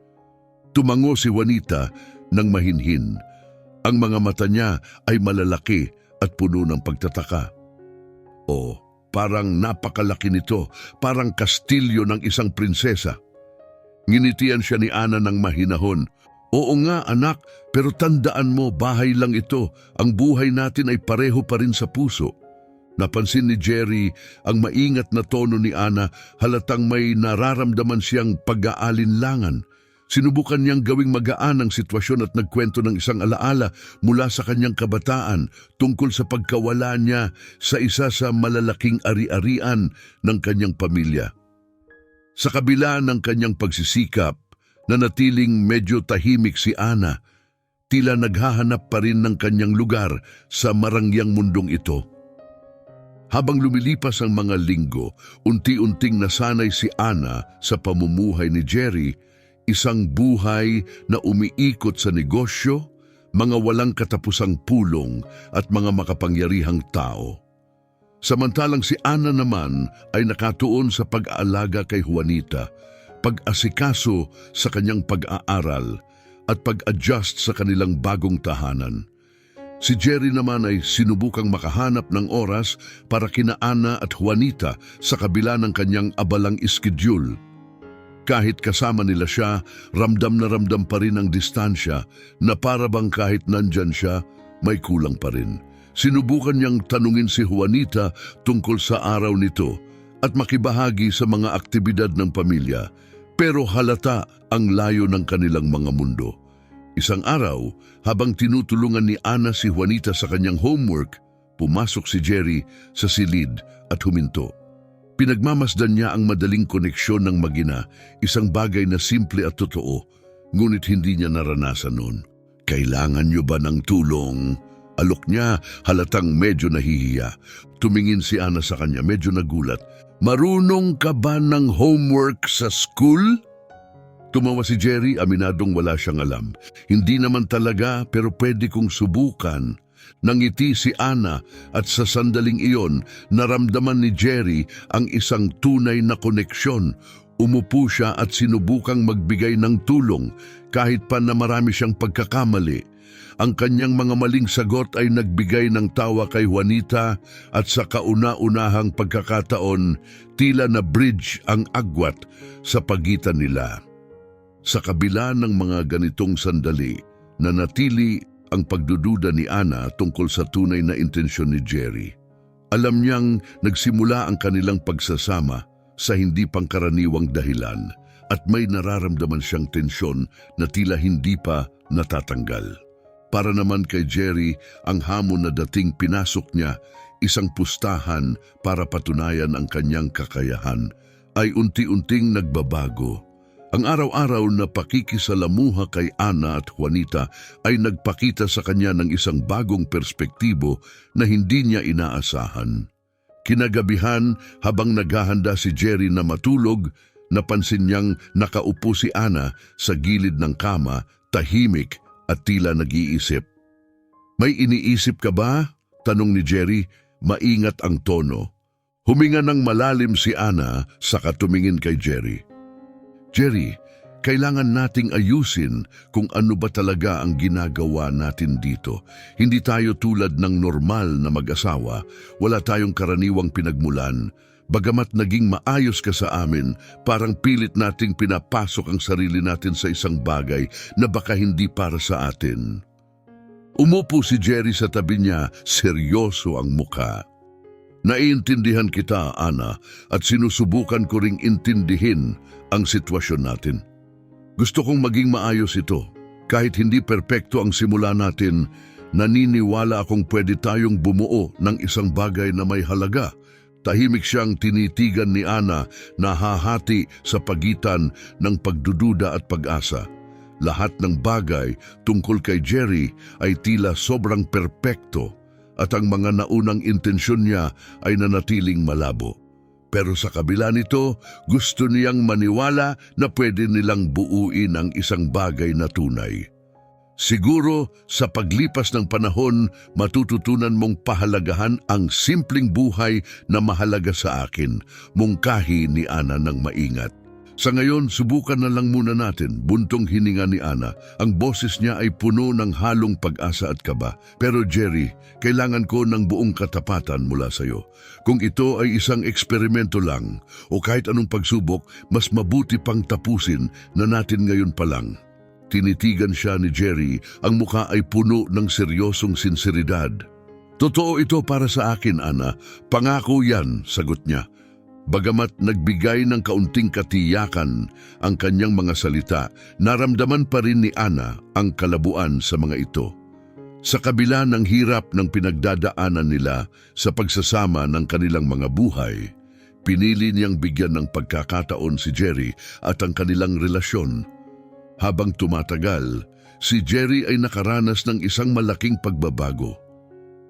Tumango si Juanita ng mahinhin. Ang mga mata niya ay malalaki at puno ng pagtataka. Oh, parang napakalaki nito, parang kastilyo ng isang prinsesa. Nginitian siya ni Ana ng mahinahon. Oo nga anak, pero tandaan mo, bahay lang ito. Ang buhay natin ay pareho pa rin sa puso. Napansin ni Jerry ang maingat na tono ni Ana, halatang may nararamdaman siyang pag-aalinlangan. Sinubukan niyang gawing magaan ang sitwasyon at nagkwento ng isang alaala mula sa kanyang kabataan tungkol sa pagkawala niya sa isa sa malalaking ari-arian ng kanyang pamilya. Sa kabila ng kanyang pagsisikap, nanatiling medyo tahimik si Ana, tila naghahanap pa rin ng kanyang lugar sa marangyang mundong ito. Habang lumilipas ang mga linggo, unti-unting nasanay si Ana sa pamumuhay ni Jerry, isang buhay na umiikot sa negosyo, mga walang katapusang pulong at mga makapangyarihang tao. Samantalang si Ana naman ay nakatuon sa pag-aalaga kay Juanita, pag-asikaso sa kanyang pag-aaral at pag-adjust sa kanilang bagong tahanan. Si Jerry naman ay sinubukang makahanap ng oras para kina Ana at Juanita sa kabila ng kanyang abalang schedule. Kahit kasama nila siya, ramdam na ramdam pa rin ang distansya na para bang kahit nandyan siya, may kulang pa rin. Sinubukan niyang tanungin si Juanita tungkol sa araw nito at makibahagi sa mga aktibidad ng pamilya, pero halata ang layo ng kanilang mga mundo. Isang araw, habang tinutulungan ni Ana si Juanita sa kanyang homework, pumasok si Jerry sa silid at huminto. Pinagmamasdan niya ang madaling koneksyon ng mag-ina, isang bagay na simple at totoo, ngunit hindi niya naranasan noon. Kailangan niyo ba ng tulong? Alok niya, halatang medyo nahihiya. Tumingin si Ana sa kanya, medyo nagulat. Marunong ka ba ng homework sa school? Tumawa si Jerry, aminadong wala siyang alam. Hindi naman talaga, pero pwede kong subukan. Nangiti si Ana at sa sandaling iyon, naramdaman ni Jerry ang isang tunay na koneksyon. Umupo siya at sinubukang magbigay ng tulong kahit pa na marami siyang pagkakamali. Ang kanyang mga maling sagot ay nagbigay ng tawa kay Juanita at sa kauna-unahang pagkakataon, tila na bridge ang agwat sa pagitan nila. Sa kabila ng mga ganitong sandali, nanatili ang pagdududa ni Ana tungkol sa tunay na intensyon ni Jerry. Alam niyang nagsimula ang kanilang pagsasama sa hindi pangkaraniwang dahilan at may nararamdaman siyang tensyon na tila hindi pa natatanggal. Para naman kay Jerry, ang hamon na dating pinasok niya, isang pustahan para patunayan ang kanyang kakayahan, ay unti-unting nagbabago. Ang araw-araw na pakikisalamuha kay Ana at Juanita ay nagpakita sa kanya ng isang bagong perspektibo na hindi niya inaasahan. Kinagabihan, habang naghahanda si Jerry na matulog, napansin niyang nakaupo si Ana sa gilid ng kama, tahimik at tila nag-iisip. May iniisip ka ba? Tanong ni Jerry, maingat ang tono. Huminga ng malalim si Ana, saka tumingin kay Jerry. Jerry, kailangan nating ayusin kung ano ba talaga ang ginagawa natin dito. Hindi tayo tulad ng normal na mag-asawa, wala tayong karaniwang pinagmulan. Bagamat naging maayos ka sa amin, parang pilit nating pinapasok ang sarili natin sa isang bagay na baka hindi para sa atin. Umupo si Jerry sa tabi niya, seryoso ang mukha. Naiintindihan kita, Ana, at sinusubukan ko ring intindihin ang sitwasyon natin. Gusto kong maging maayos ito. Kahit hindi perpekto ang simula natin, naniniwala akong pwede tayong bumuo ng isang bagay na may halaga. Tahimik siyang tinitigan ni Ana na hahati sa pagitan ng pagdududa at pag-asa. Lahat ng bagay tungkol kay Jerry ay tila sobrang perpekto at ang mga naunang intensyon niya ay nanatiling malabo. Pero sa kabila nito, gusto niyang maniwala na pwede nilang buuin ang isang bagay na tunay. Siguro sa paglipas ng panahon, matututunan mong pahalagahan ang simpleng buhay na mahalaga sa akin, mungkahi ni Ana ng maingat. Sa ngayon, subukan na lang muna natin, buntong hininga ni Ana. Ang boses niya ay puno ng halong pag-asa at kaba. Pero Jerry, kailangan ko ng buong katapatan mula sa iyo. Kung ito ay isang eksperimento lang o kahit anong pagsubok, mas mabuti pang tapusin na natin ngayon pa lang. Tinitigan siya ni Jerry, ang mukha ay puno ng seryosong sinseridad. Totoo ito para sa akin, Ana. Pangako yan, sagot niya. Bagamat nagbigay ng kaunting katiyakan ang kanyang mga salita, naramdaman pa rin ni Ana ang kalabuan sa mga ito. Sa kabila ng hirap ng pinagdadaanan nila sa pagsasama ng kanilang mga buhay, pinili niyang bigyan ng pagkakataon si Jerry at ang kanilang relasyon. Habang tumatagal, si Jerry ay nakaranas ng isang malaking pagbabago.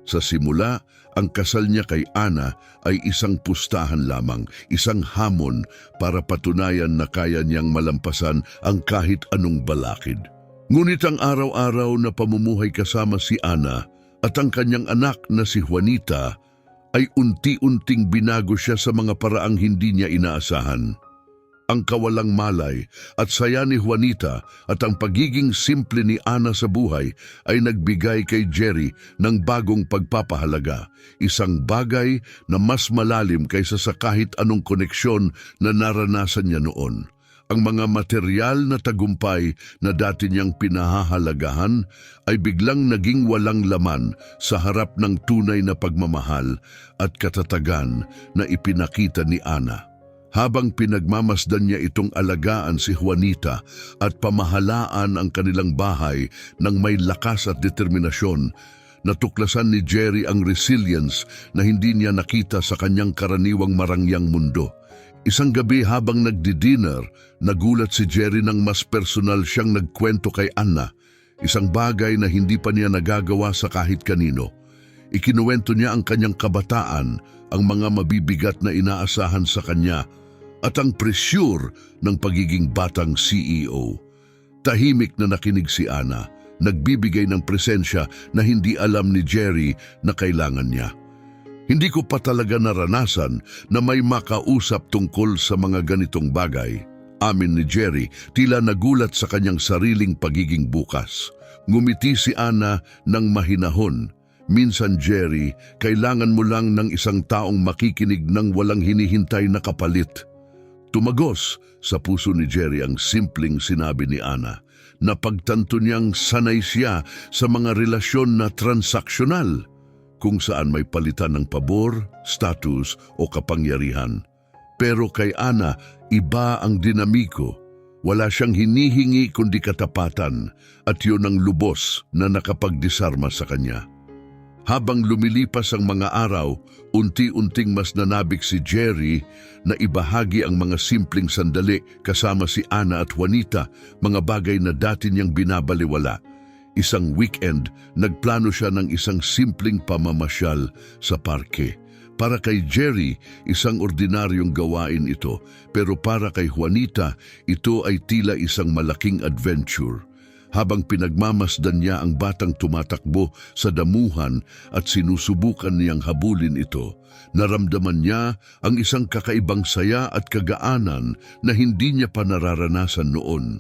Sa simula, ang kasal niya kay Ana ay isang pustahan lamang, isang hamon para patunayan na kaya niyang malampasan ang kahit anong balakid. Ngunit ang araw-araw na pamumuhay kasama si Ana at ang kanyang anak na si Juanita ay unti-unting binago siya sa mga paraang hindi niya inaasahan. Ang kawalang malay at saya ni Juanita at ang pagiging simple ni Ana sa buhay ay nagbigay kay Jerry ng bagong pagpapahalaga, isang bagay na mas malalim kaysa sa kahit anong koneksyon na naranasan niya noon. Ang mga material na tagumpay na dati niyang pinahahalagahan ay biglang naging walang laman sa harap ng tunay na pagmamahal at katatagan na ipinakita ni Ana. Habang pinagmamasdan niya itong alagaan si Juanita at pamahalaan ang kanilang bahay ng may lakas at determinasyon, natuklasan ni Jerry ang resilience na hindi niya nakita sa kanyang karaniwang marangyang mundo. Isang gabi habang nagdi-dinner, nagulat si Jerry nang mas personal siyang nagkwento kay Ana, isang bagay na hindi pa niya nagagawa sa kahit kanino. Ikinuwento niya ang kanyang kabataan, ang mga mabibigat na inaasahan sa kanya, at ang presyur ng pagiging batang CEO. Tahimik na nakinig si Ana, nagbibigay ng presensya na hindi alam ni Jerry na kailangan niya. Hindi ko pa talaga naranasan na may makausap tungkol sa mga ganitong bagay. Amin ni Jerry, tila nagulat sa kanyang sariling pagiging bukas. Ngumiti si Ana ng mahinahon. Minsan, Jerry, kailangan mo lang ng isang taong makikinig ng walang hinihintay na kapalit. Tumagos sa puso ni Jerry ang simpleng sinabi ni Ana na pagtanto niyang sanay siya sa mga relasyon na transaksyonal, kung saan may palitan ng pabor, status o kapangyarihan. Pero kay Ana, iba ang dinamiko. Wala siyang hinihingi kundi katapatan at yun ang lubos na nakapagdisarma sa kanya. Habang lumilipas ang mga araw, unti-unting mas nanabik si Jerry na ibahagi ang mga simpleng sandali kasama si Ana at Juanita, mga bagay na dati niyang binabaliwala. Isang weekend, nagplano siya ng isang simpleng pamamasyal sa parke. Para kay Jerry, isang ordinaryong gawain ito, pero para kay Juanita, ito ay tila isang malaking adventure. Habang pinagmamasdan niya ang batang tumatakbo sa damuhan at sinusubukan niyang habulin ito, naramdaman niya ang isang kakaibang saya at kagaanan na hindi niya pa nararanasan noon.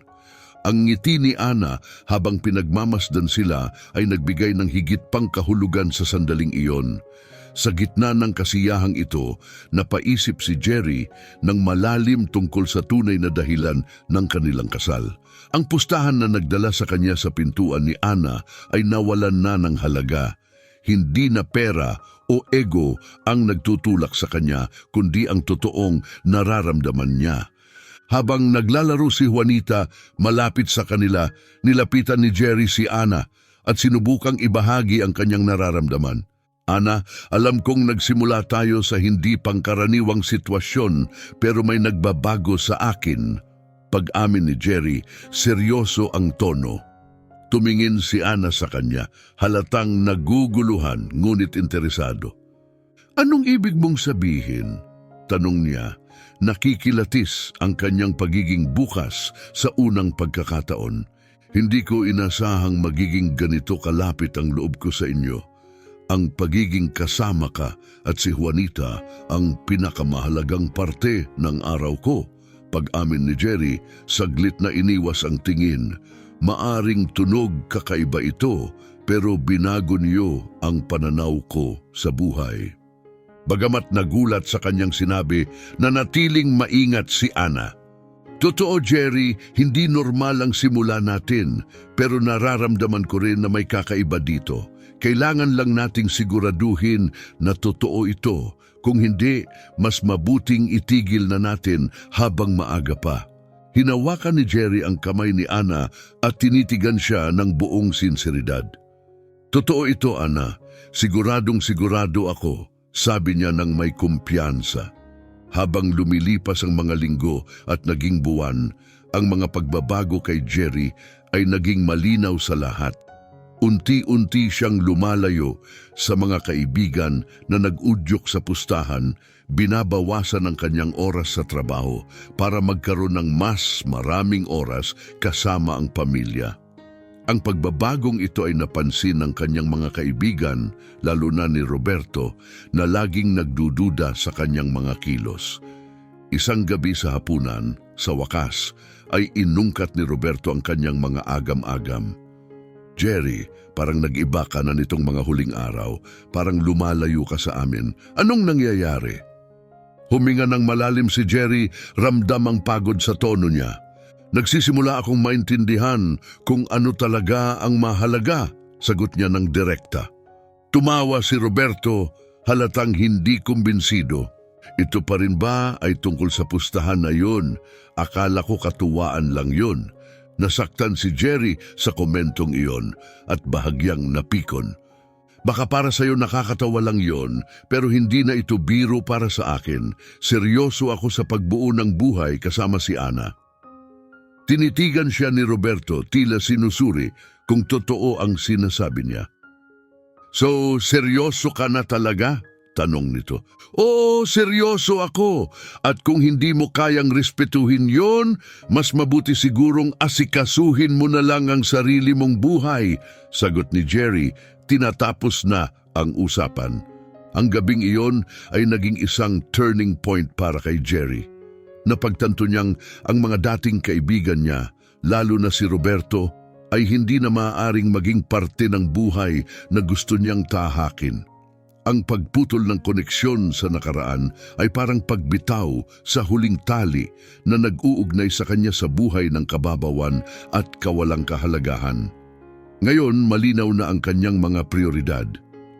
Ang ngiti ni Ana habang pinagmamasdan sila ay nagbigay ng higit pang kahulugan sa sandaling iyon. Sa gitna ng kasiyahang ito, napaisip si Jerry ng malalim tungkol sa tunay na dahilan ng kanilang kasal. Ang pustahan na nagdala sa kanya sa pintuan ni Ana ay nawalan na ng halaga. Hindi na pera o ego ang nagtutulak sa kanya, kundi ang totoong nararamdaman niya. Habang naglalaro si Juanita malapit sa kanila, nilapitan ni Jerry si Ana at sinubukang ibahagi ang kanyang nararamdaman. Ana, alam kong nagsimula tayo sa hindi pangkaraniwang sitwasyon pero may nagbabago sa akin. Pag-amin ni Jerry, seryoso ang tono. Tumingin si Ana sa kanya, halatang naguguluhan ngunit interesado. Anong ibig mong sabihin? Tanong niya, nakikilatis ang kanyang pagiging bukas sa unang pagkakataon. Hindi ko inasahang magiging ganito kalapit ang loob ko sa inyo. Ang pagiging kasama ka at si Juanita ang pinakamahalagang parte ng araw ko. Pag-amin ni Jerry, saglit na iniwas ang tingin. Maaring tunog kakaiba ito, pero binago niyo ang pananaw ko sa buhay. Bagamat nagulat sa kanyang sinabi, nanatiling maingat si Ana. Totoo, Jerry, hindi normal ang simula natin, pero nararamdaman ko rin na may kakaiba dito. Kailangan lang nating siguraduhin na totoo ito. Kung hindi, mas mabuting itigil na natin habang maaga pa. Hinawakan ni Jerry ang kamay ni Ana at tinitigan siya ng buong sinseridad. Totoo ito, Ana. Siguradong sigurado ako, sabi niya ng may kumpiyansa. Habang lumilipas ang mga linggo at naging buwan, ang mga pagbabago kay Jerry ay naging malinaw sa lahat. Unti-unti siyang lumalayo sa mga kaibigan na nag-udyok sa pustahan, binabawasan ang kanyang oras sa trabaho para magkaroon ng mas maraming oras kasama ang pamilya. Ang pagbabagong ito ay napansin ng kanyang mga kaibigan, lalo na ni Roberto, na laging nagdududa sa kanyang mga kilos. Isang gabi sa hapunan, sa wakas, ay inungkat ni Roberto ang kanyang mga agam-agam. Jerry, parang nag-iba ka na nitong mga huling araw, parang lumalayo ka sa amin. Anong nangyayari? Huminga ng malalim si Jerry, ramdam ang pagod sa tono niya. Nagsisimula akong maintindihan kung ano talaga ang mahalaga, sagot niya ng direkta. Tumawa si Roberto, halatang hindi kumbinsido. Ito pa rin ba ay tungkol sa pustahan na yun? Akala ko katuwaan lang yun. Nasaktan si Jerry sa komentong iyon at bahagyang napikon. Baka para sa'yo nakakatawa lang yon, pero hindi na ito biro para sa akin. Seryoso ako sa pagbuo ng buhay kasama si Ana. Tinitigan siya ni Roberto, tila sinusuri kung totoo ang sinasabi niya. So, seryoso ka na talaga? Tanong nito. Oo, seryoso ako. At kung hindi mo kayang respetuhin yon, mas mabuti sigurong asikasuhin mo na lang ang sarili mong buhay, sagot ni Jerry, tinatapos na ang usapan. Ang gabing iyon ay naging isang turning point para kay Jerry. Napagtanto niyang ang mga dating kaibigan niya, lalo na si Roberto, ay hindi na maaaring maging parte ng buhay na gusto niyang tahakin. Ang pagputol ng koneksyon sa nakaraan ay parang pagbitaw sa huling tali na nag-uugnay sa kanya sa buhay ng kababawan at kawalang kahalagahan. Ngayon, malinaw na ang kanyang mga prioridad.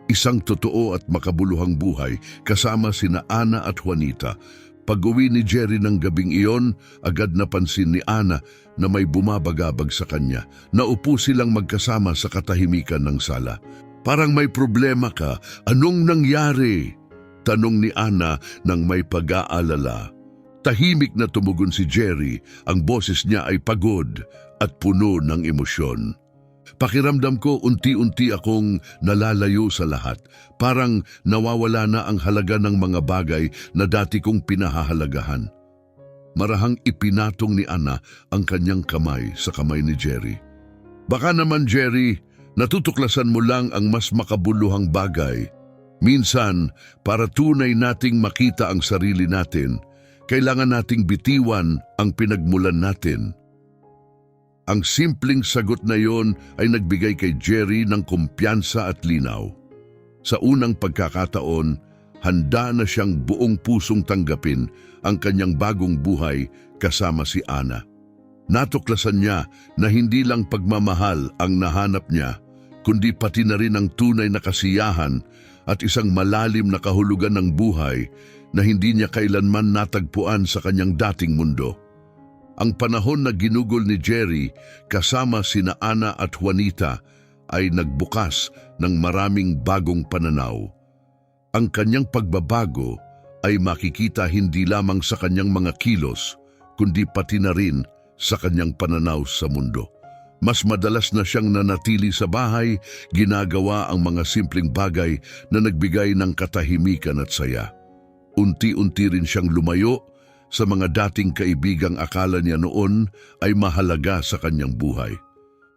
Isang totoo at makabuluhang buhay kasama sina Ana at Juanita. Pag-uwi ni Jerry ng gabing iyon, agad napansin ni Ana na may bumabagabag sa kanya. Naupo silang magkasama sa katahimikan ng sala. Parang may problema ka. Anong nangyari? Tanong ni Ana nang may pag-aalala. Tahimik na tumugon si Jerry. Ang boses niya ay pagod at puno ng emosyon. Pakiramdam ko unti-unti akong nalalayo sa lahat. Parang nawawala na ang halaga ng mga bagay na dati kong pinahahalagahan. Marahang ipinatong ni Ana ang kanyang kamay sa kamay ni Jerry. Baka naman, Jerry, natutuklasan mo lang ang mas makabuluhang bagay. Minsan, para tunay nating makita ang sarili natin, kailangan nating bitiwan ang pinagmulan natin. Ang simpleng sagot na yon ay nagbigay kay Jerry ng kumpiyansa at linaw. Sa unang pagkakataon, handa na siyang buong pusong tanggapin ang kanyang bagong buhay kasama si Ana. Natuklasan niya na hindi lang pagmamahal ang nahanap niya, kundi pati na rin ang tunay na kasiyahan at isang malalim na kahulugan ng buhay na hindi niya kailanman natagpuan sa kanyang dating mundo. Ang panahon na ginugol ni Jerry kasama sina Ana at Juanita ay nagbukas ng maraming bagong pananaw. Ang kanyang pagbabago ay makikita hindi lamang sa kanyang mga kilos, kundi pati na rin sa kanyang pananaw sa mundo. Mas madalas na siyang nanatili sa bahay, ginagawa ang mga simpleng bagay na nagbigay ng katahimikan at saya. Unti-unti rin siyang lumayo sa mga dating kaibigang akala niya noon ay mahalaga sa kanyang buhay.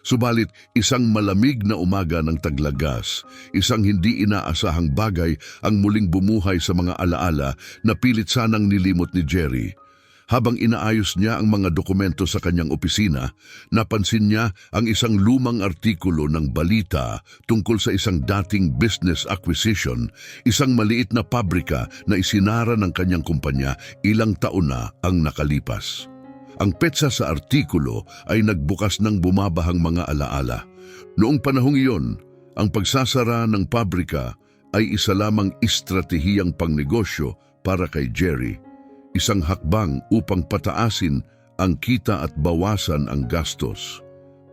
Subalit isang malamig na umaga ng taglagas, isang hindi inaasahang bagay ang muling bumuhay sa mga alaala na pilit sanang nilimot ni Jerry. Habang inaayos niya ang mga dokumento sa kanyang opisina, napansin niya ang isang lumang artikulo ng balita tungkol sa isang dating business acquisition, isang maliit na pabrika na isinara ng kanyang kumpanya ilang taon na ang nakalipas. Ang petsa sa artikulo ay nagbukas ng bumabahang mga alaala. Noong panahong iyon, ang pagsasara ng pabrika ay isa lamang estratehiyang pangnegosyo para kay Jerry. Isang hakbang upang pataasin ang kita at bawasan ang gastos.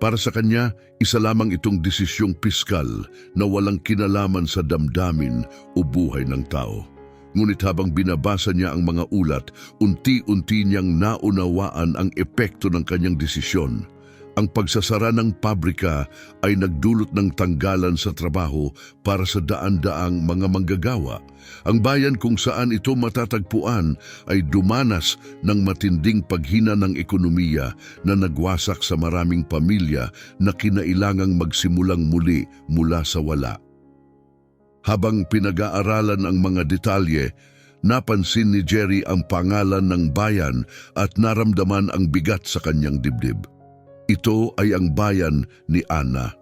Para sa kanya, isa lamang itong desisyong piskal na walang kinalaman sa damdamin o buhay ng tao. Ngunit habang binabasa niya ang mga ulat, unti-unti niyang naunawaan ang epekto ng kanyang desisyon. Ang pagsasara ng pabrika ay nagdulot ng tanggalan sa trabaho para sa daan-daang mga manggagawa. Ang bayan kung saan ito matatagpuan ay dumanas ng matinding paghina ng ekonomiya na nagwasak sa maraming pamilya na kinailangang magsimulang muli mula sa wala. Habang pinag-aaralan ang mga detalye, napansin ni Jerry ang pangalan ng bayan at naramdaman ang bigat sa kanyang dibdib. Ito ay ang bayan ni Ana.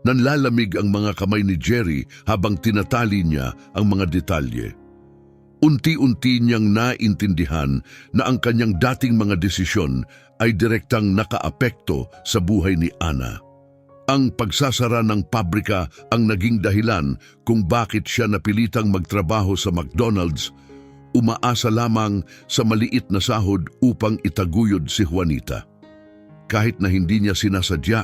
Nanlalamig ang mga kamay ni Jerry habang tinatali niya ang mga detalye. Unti-unti niyang naintindihan na ang kanyang dating mga desisyon ay direktang nakaapekto sa buhay ni Ana. Ang pagsasara ng pabrika ang naging dahilan kung bakit siya napilitang magtrabaho sa McDonald's, umaasa lamang sa maliit na sahod upang itaguyod si Juanita. Kahit na hindi niya sinasadya,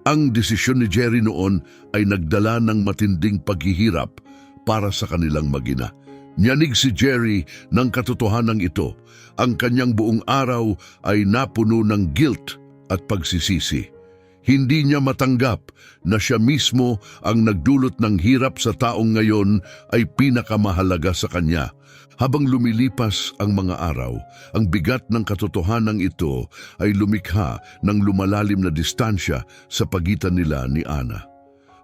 ang desisyon ni Jerry noon ay nagdala ng matinding paghihirap para sa kanilang mag-ina. Nyanig si Jerry ng katotohanan ito. Ang kanyang buong araw ay napuno ng guilt at pagsisisi. Hindi niya matanggap na siya mismo ang nagdulot ng hirap sa taong ngayon ay pinakamahalaga sa kanya. Habang lumilipas ang mga araw, ang bigat ng katotohanan ito ay lumikha ng lumalalim na distansya sa pagitan nila ni Ana.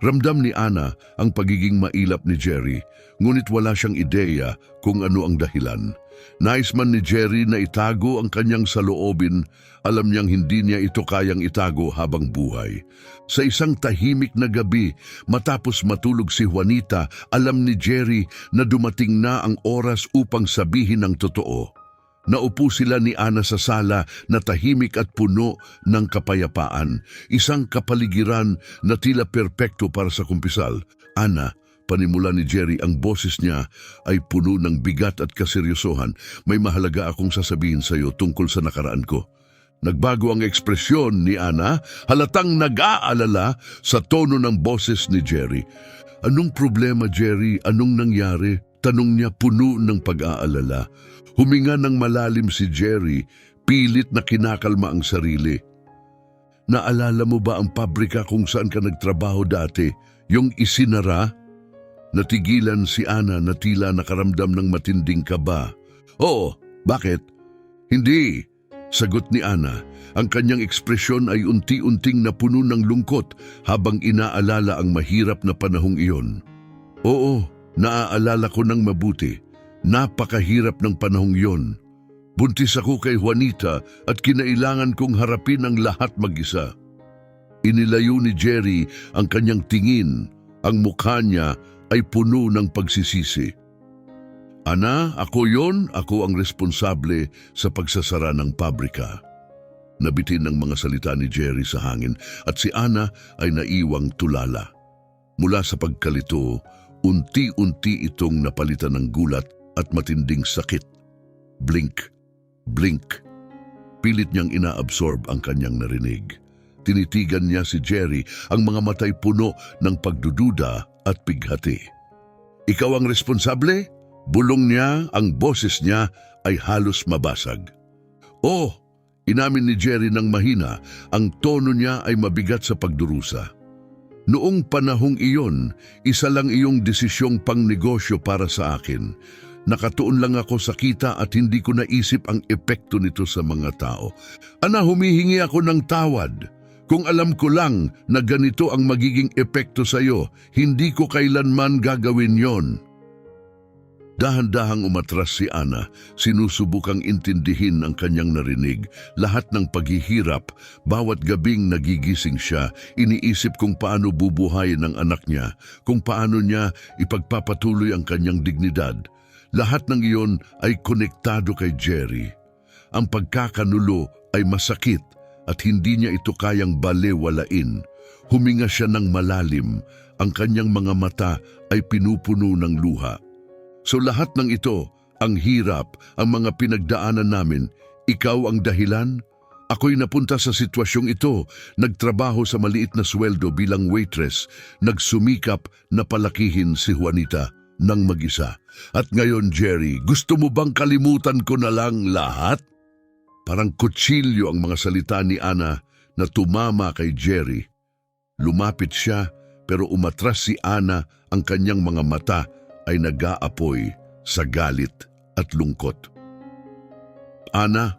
Ramdam ni Ana ang pagiging mailap ni Jerry, ngunit wala siyang ideya kung ano ang dahilan. Nais man ni Jerry na itago ang kanyang saloobin, alam niyang hindi niya ito kayang itago habang buhay. Sa isang tahimik na gabi, matapos matulog si Juanita, alam ni Jerry na dumating na ang oras upang sabihin ang totoo. Naupo sila ni Ana sa sala na tahimik at puno ng kapayapaan, isang kapaligiran na tila perpekto para sa kumpisal. Ana, panimula ni Jerry, ang boses niya ay puno ng bigat at kaseryosohan. May mahalaga akong sasabihin sa iyo tungkol sa nakaraan ko. Nagbago ang ekspresyon ni Ana, halatang nag-aalala sa tono ng boses ni Jerry. Anong problema, Jerry? Anong nangyari? Tanong niya puno ng pag-aalala. Huminga ng malalim si Jerry, pilit na kinakalma ang sarili. Naalala mo ba ang pabrika kung saan ka nagtrabaho dati? Yung isinara? Natigilan si Ana na tila nakaramdam ng matinding kaba. Oo, bakit? Hindi, sagot ni Ana. Ang kanyang ekspresyon ay unti-unting napuno ng lungkot habang inaalala ang mahirap na panahong iyon. Oo, naaalala ko ng mabuti. Napakahirap ng panahong iyon. Buntis ako kay Juanita at kinailangan kong harapin ang lahat mag-isa. Inilayo ni Jerry ang kanyang tingin. Ang mukha niya ay puno ng pagsisisi. Ana, ako yon, ako ang responsable sa pagsasara ng pabrika. Nabitin ang mga salita ni Jerry sa hangin at si Ana ay naiwang tulala. Mula sa pagkalito, unti-unti itong napalitan ng gulat at matinding sakit. Blink, blink. Pilit niyang inaabsorb ang kanyang narinig. Tinitigan niya si Jerry, ang mga matay puno ng pagdududa at pighati. Ikaw ang responsable? Bulong niya, ang boses niya ay halos mabasag. Oh, inamin ni Jerry ng mahina, ang tono niya ay mabigat sa pagdurusa. Noong panahong iyon, isa lang iyong desisyong pangnegosyo para sa akin. Nakatuon lang ako sa kita at hindi ko naisip ang epekto nito sa mga tao. Ana, humihingi ako ng tawad. Kung alam ko lang na ganito ang magiging epekto sa'yo, hindi ko kailanman gagawin yon. Dahan-dahang umatras si Ana, sinusubukang intindihin ang kanyang narinig. Lahat ng paghihirap, bawat gabing nagigising siya, iniisip kung paano bubuhayin ang anak niya, kung paano niya ipagpapatuloy ang kanyang dignidad. Lahat ng iyon ay konektado kay Jerry. Ang pagkakanulo ay masakit at hindi niya ito kayang balewalain. Huminga siya ng malalim, ang kanyang mga mata ay pinupuno ng luha. So lahat ng ito, ang hirap, ang mga pinagdaanan namin, ikaw ang dahilan? Ako'y napunta sa sitwasyong ito, nagtrabaho sa maliit na sweldo bilang waitress, nagsumikap na palakihin si Juanita ng mag-isa. At ngayon, Jerry, gusto mo bang kalimutan ko na lang lahat? Parang kutsilyo ang mga salita ni Ana na tumama kay Jerry. Lumapit siya pero umatras si Ana, ang kanyang mga mata ay nag-aapoy sa galit at lungkot. Ana,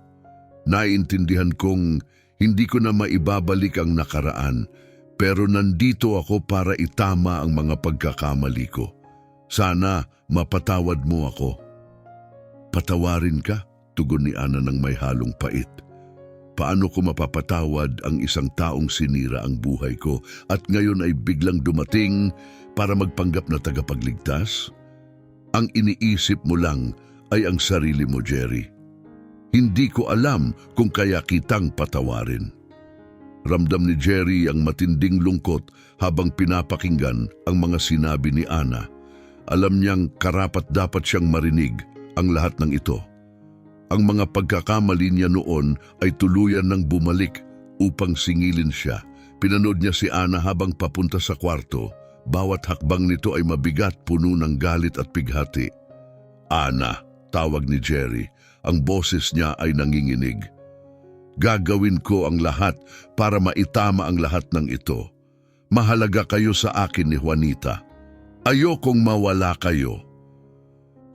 naiintindihan kong hindi ko na maibabalik ang nakaraan, pero nandito ako para itama ang mga pagkakamali ko. Sana mapatawad mo ako. Patawarin ka? Tugon ni Ana ng may halong pait. Paano ko mapapatawad ang isang taong sinira ang buhay ko at ngayon ay biglang dumating para magpanggap na tagapagligtas? Ang iniisip mo lang ay ang sarili mo, Jerry. Hindi ko alam kung kaya kitang patawarin. Ramdam ni Jerry ang matinding lungkot habang pinapakinggan ang mga sinabi ni Ana. Alam niyang karapat-dapat siyang marinig ang lahat ng ito. Ang mga pagkakamali niya noon ay tuluyan ng bumalik upang singilin siya. Pinanood niya si Ana habang papunta sa kwarto. Bawat hakbang nito ay mabigat, puno ng galit at pighati. Ana, tawag ni Jerry. Ang boses niya ay nanginginig. Gagawin ko ang lahat para maitama ang lahat ng ito. Mahalaga kayo sa akin ni Juanita. Ayokong mawala kayo.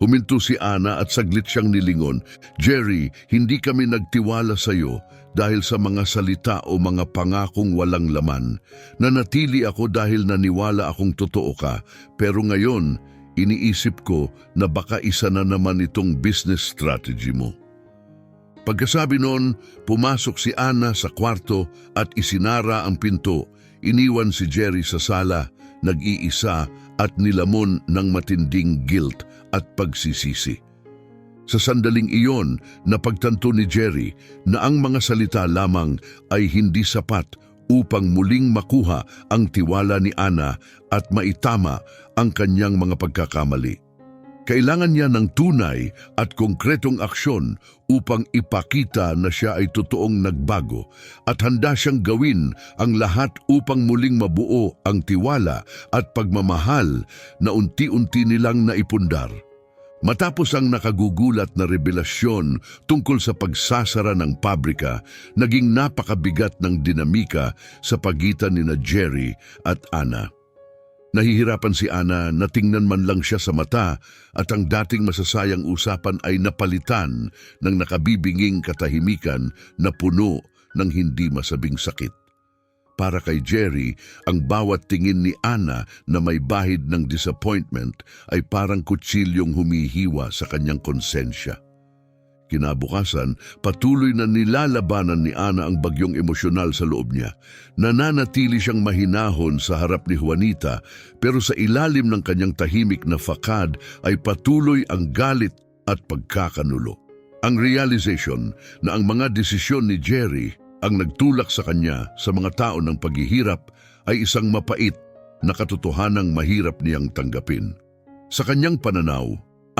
Huminto si Ana at saglit siyang nilingon. Jerry, hindi kami nagtiwala sa iyo dahil sa mga salita o mga pangakong walang laman. Nanatili ako dahil naniwala akong totoo ka, pero ngayon, iniisip ko na baka isa na naman itong business strategy mo. Pagkasabi noon, pumasok si Ana sa kwarto at isinara ang pinto. Iniwan si Jerry sa sala, nag-iisa at nilamon ng matinding guilt at pagsisisi. Sa sandaling iyon, napagtanto ni Jerry na ang mga salita lamang ay hindi sapat upang muling makuha ang tiwala ni Ana at maitama ang kanyang mga pagkakamali. Kailangan niya ng tunay at konkretong aksyon upang ipakita na siya ay totoong nagbago at handa siyang gawin ang lahat upang muling mabuo ang tiwala at pagmamahal na unti-unti nilang naipundar. Matapos ang nakagugulat na revelasyon tungkol sa pagsasara ng pabrika, naging napakabigat ng dinamika sa pagitan ni Jerry at Ana. Nahihirapan si Ana na tingnan man lang siya sa mata at ang dating masasayang usapan ay napalitan ng nakabibinging katahimikan na puno ng hindi masabing sakit. Para kay Jerry, ang bawat tingin ni Ana na may bahid ng disappointment ay parang kutsilyong humihiwa sa kanyang konsensya. Kinabukasan, patuloy na nilalabanan ni Ana ang bagyong emosyonal sa loob niya. Nananatili siyang mahinahon sa harap ni Juanita, pero sa ilalim ng kanyang tahimik na fakad ay patuloy ang galit at pagkakanulo. Ang realization na ang mga desisyon ni Jerry ang nagtulak sa kanya sa mga tao ng paghihirap ay isang mapait na katotohanang mahirap niyang tanggapin. Sa kanyang pananaw,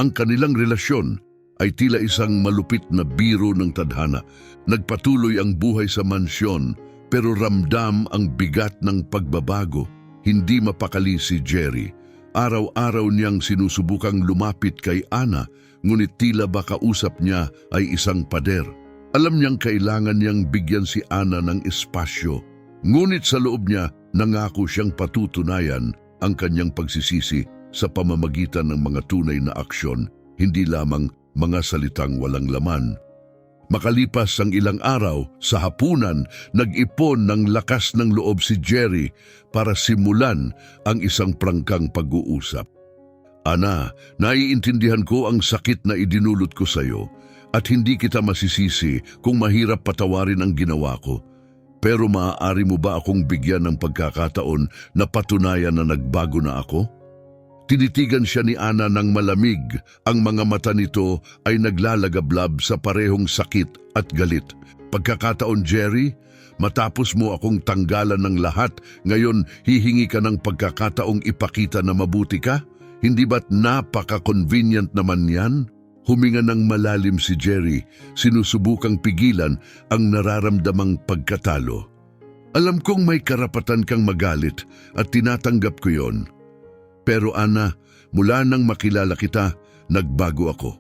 ang kanilang relasyon ay tila isang malupit na biro ng tadhana. Nagpatuloy ang buhay sa mansyon pero ramdam ang bigat ng pagbabago. Hindi mapakali si Jerry. Araw-araw niyang sinusubukang lumapit kay Ana, ngunit tila ba kausap niya ay isang pader. Alam niyang kailangan niyang bigyan si Ana ng espasyo. Ngunit sa loob niya, nangako siyang patutunayan ang kanyang pagsisisi sa pamamagitan ng mga tunay na aksyon, hindi lamang mga salitang walang laman. Makalipas ang ilang araw, sa hapunan, nag-ipon ng lakas ng loob si Jerry para simulan ang isang prangkang pag-uusap. Ana, naiintindihan ko ang sakit na idinulot ko sa iyo at hindi kita masisisi kung mahirap patawarin ang ginawa ko. Pero maaari mo ba akong bigyan ng pagkakataon na patunayan na nagbago na ako? Tinitigan siya ni Ana ng malamig. Ang mga mata nito ay naglalagablab sa parehong sakit at galit. Pagkakataon, Jerry, matapos mo akong tanggalan ng lahat, ngayon hihingi ka ng pagkakataong ipakita na mabuti ka? Hindi ba't napaka-convenient naman yan? Huminga ng malalim si Jerry, sinusubukang pigilan ang nararamdamang pagkatalo. Alam kong may karapatan kang magalit at tinatanggap ko yon. Pero Ana, mula nang makilala kita, nagbago ako.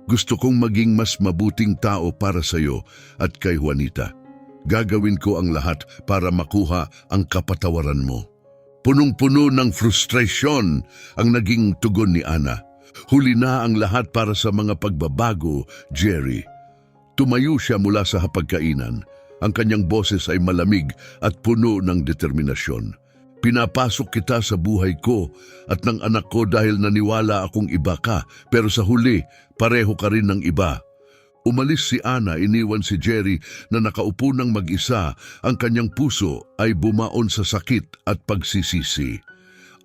Gusto kong maging mas mabuting tao para sa iyo at kay Juanita. Gagawin ko ang lahat para makuha ang kapatawaran mo. Punong-puno ng frustration ang naging tugon ni Ana. Huli na ang lahat para sa mga pagbabago, Jerry. Tumayo siya mula sa hapagkainan. Ang kanyang boses ay malamig at puno ng determinasyon. Pinapasok kita sa buhay ko at ng anak ko dahil naniwala akong iba ka, pero sa huli, pareho ka rin ng iba. Umalis si Ana, iniwan si Jerry na nakaupo ng mag-isa. Ang kanyang puso ay bumaon sa sakit at pagsisisi.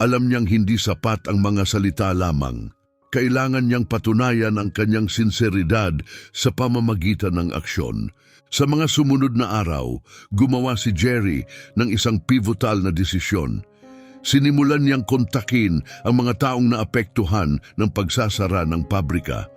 Alam niyang hindi sapat ang mga salita lamang. Kailangan niyang patunayan ang kanyang sinseridad sa pamamagitan ng aksyon. Sa mga sumunod na araw, gumawa si Jerry ng isang pivotal na desisyon. Sinimulan niyang kontakin ang mga taong naapektuhan ng pagsasara ng pabrika.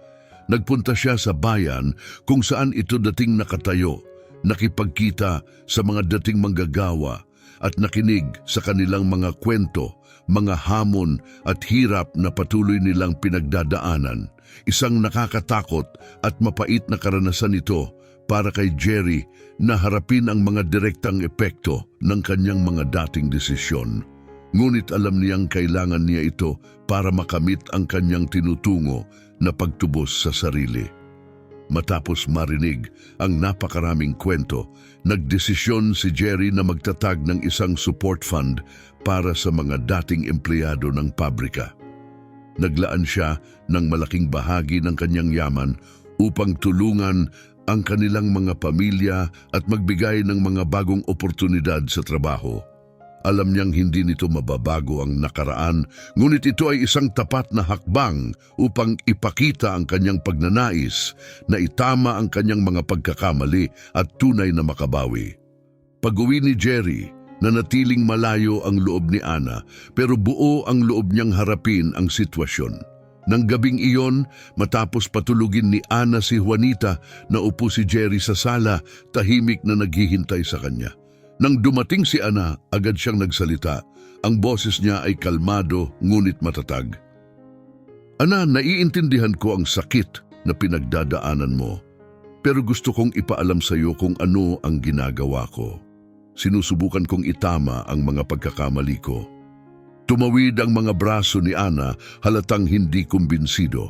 Nagpunta siya sa bayan kung saan ito dating nakatayo, nakipagkita sa mga dating manggagawa at nakinig sa kanilang mga kwento, mga hamon at hirap na patuloy nilang pinagdadaanan. Isang nakakatakot at mapait na karanasan ito para kay Jerry na harapin ang mga direktang epekto ng kanyang mga dating desisyon. Ngunit alam niyang kailangan niya ito para makamit ang kanyang tinutungo na pagtubos sa sarili. Matapos marinig ang napakaraming kwento, nagdesisyon si Jerry na magtatag ng isang support fund para sa mga dating empleyado ng pabrika. Naglaan siya ng malaking bahagi ng kanyang yaman upang tulungan ang kanilang mga pamilya at magbigay ng mga bagong oportunidad sa trabaho. Alam niyang hindi nito mababago ang nakaraan, ngunit ito ay isang tapat na hakbang upang ipakita ang kanyang pagnanais na itama ang kanyang mga pagkakamali at tunay na makabawi. Pag-uwi ni Jerry, nanatiling malayo ang loob ni Ana, pero buo ang loob niyang harapin ang sitwasyon. Nang gabing iyon, matapos patulugin ni Ana si Juanita, naupo si Jerry sa sala, tahimik na naghihintay sa kanya. Nang dumating si Ana, agad siyang nagsalita. Ang boses niya ay kalmado ngunit matatag. Ana, naiintindihan ko ang sakit na pinagdadaanan mo, pero gusto kong ipaalam sa iyo kung ano ang ginagawa ko. Sinusubukan kong itama ang mga pagkakamali ko. Tumawid ang mga braso ni Ana, halatang hindi kumbinsido.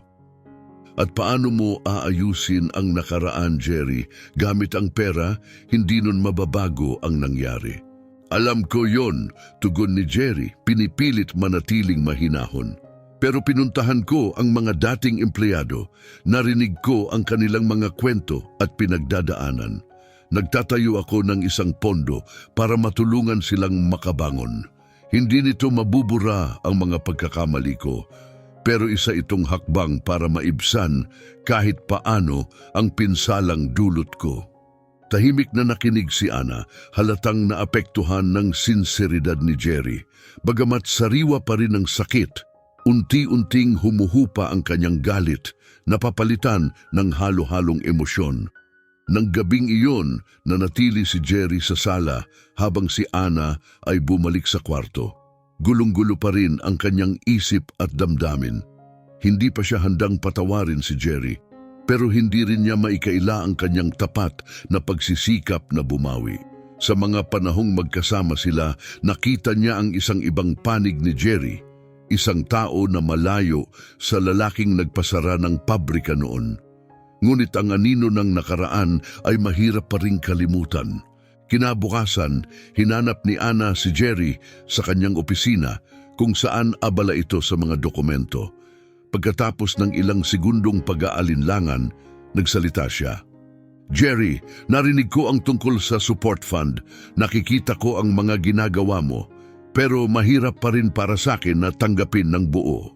At paano mo aayusin ang nakaraan, Jerry? Gamit ang pera, hindi nun mababago ang nangyari. Alam ko yon, tugon ni Jerry, pinipilit manatiling mahinahon. Pero pinuntahan ko ang mga dating empleyado, narinig ko ang kanilang mga kwento at pinagdadaanan. Nagtatayo ako ng isang pondo para matulungan silang makabangon. Hindi nito mabubura ang mga pagkakamali ko, pero isa itong hakbang para maibsan kahit paano ang pinsalang dulot ko. Tahimik na nakinig si Ana, halatang naapektuhan ng sinseridad ni Jerry. Bagamat sariwa pa rin ang sakit, unti-unting humuhupa ang kanyang galit, napapalitan ng halo-halong emosyon. Nang gabing iyon, nanatili si Jerry sa sala habang si Ana ay bumalik sa kwarto. Gulong-gulo pa rin ang kanyang isip at damdamin. Hindi pa siya handang patawarin si Jerry, pero hindi rin niya maikaila ang kanyang tapat na pagsisikap na bumawi. Sa mga panahong magkasama sila, nakita niya ang isang ibang panig ni Jerry, isang tao na malayo sa lalaking nagpasara ng pabrika noon. Ngunit ang anino ng nakaraan ay mahirap pa ring kalimutan. Kinabukasan, hinanap ni Ana si Jerry sa kanyang opisina kung saan abala ito sa mga dokumento. Pagkatapos ng ilang segundong pag-aalinlangan, nagsalita siya. Jerry, narinig ko ang tungkol sa support fund. Nakikita ko ang mga ginagawa mo, pero mahirap pa rin para sa akin na tanggapin ng buo.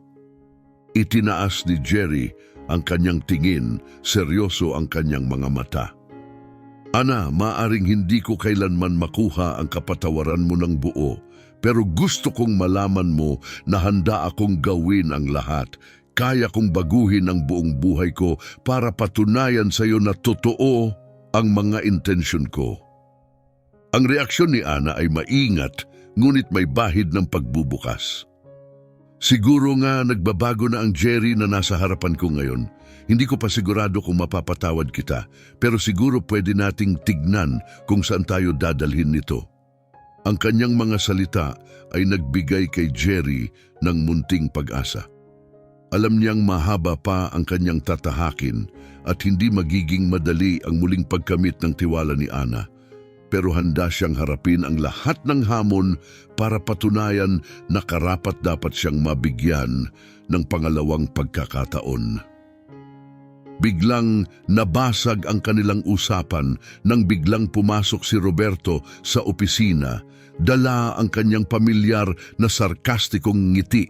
Itinaas ni Jerry ang kanyang tingin, seryoso ang kanyang mga mata. Ana, maaring hindi ko kailanman makuha ang kapatawaran mo ng buo, pero gusto kong malaman mo na handa akong gawin ang lahat. Kaya kong baguhin ang buong buhay ko para patunayan sa iyo na totoo ang mga intensyon ko. Ang reaksyon ni Ana ay maingat, ngunit may bahid ng pagbubukas. Siguro nga nagbabago na ang Jerry na nasa harapan ko ngayon. Hindi ko pa sigurado kung mapapatawad kita, pero siguro pwede nating tignan kung saan tayo dadalhin nito. Ang kanyang mga salita ay nagbigay kay Jerry ng munting pag-asa. Alam niyang mahaba pa ang kanyang tatahakin at hindi magiging madali ang muling pagkamit ng tiwala ni Ana. Pero handa siyang harapin ang lahat ng hamon para patunayan na karapat-dapat siyang mabigyan ng pangalawang pagkakataon. Biglang nabasag ang kanilang usapan nang biglang pumasok si Roberto sa opisina, dala ang kanyang pamilyar na sarkastikong ngiti.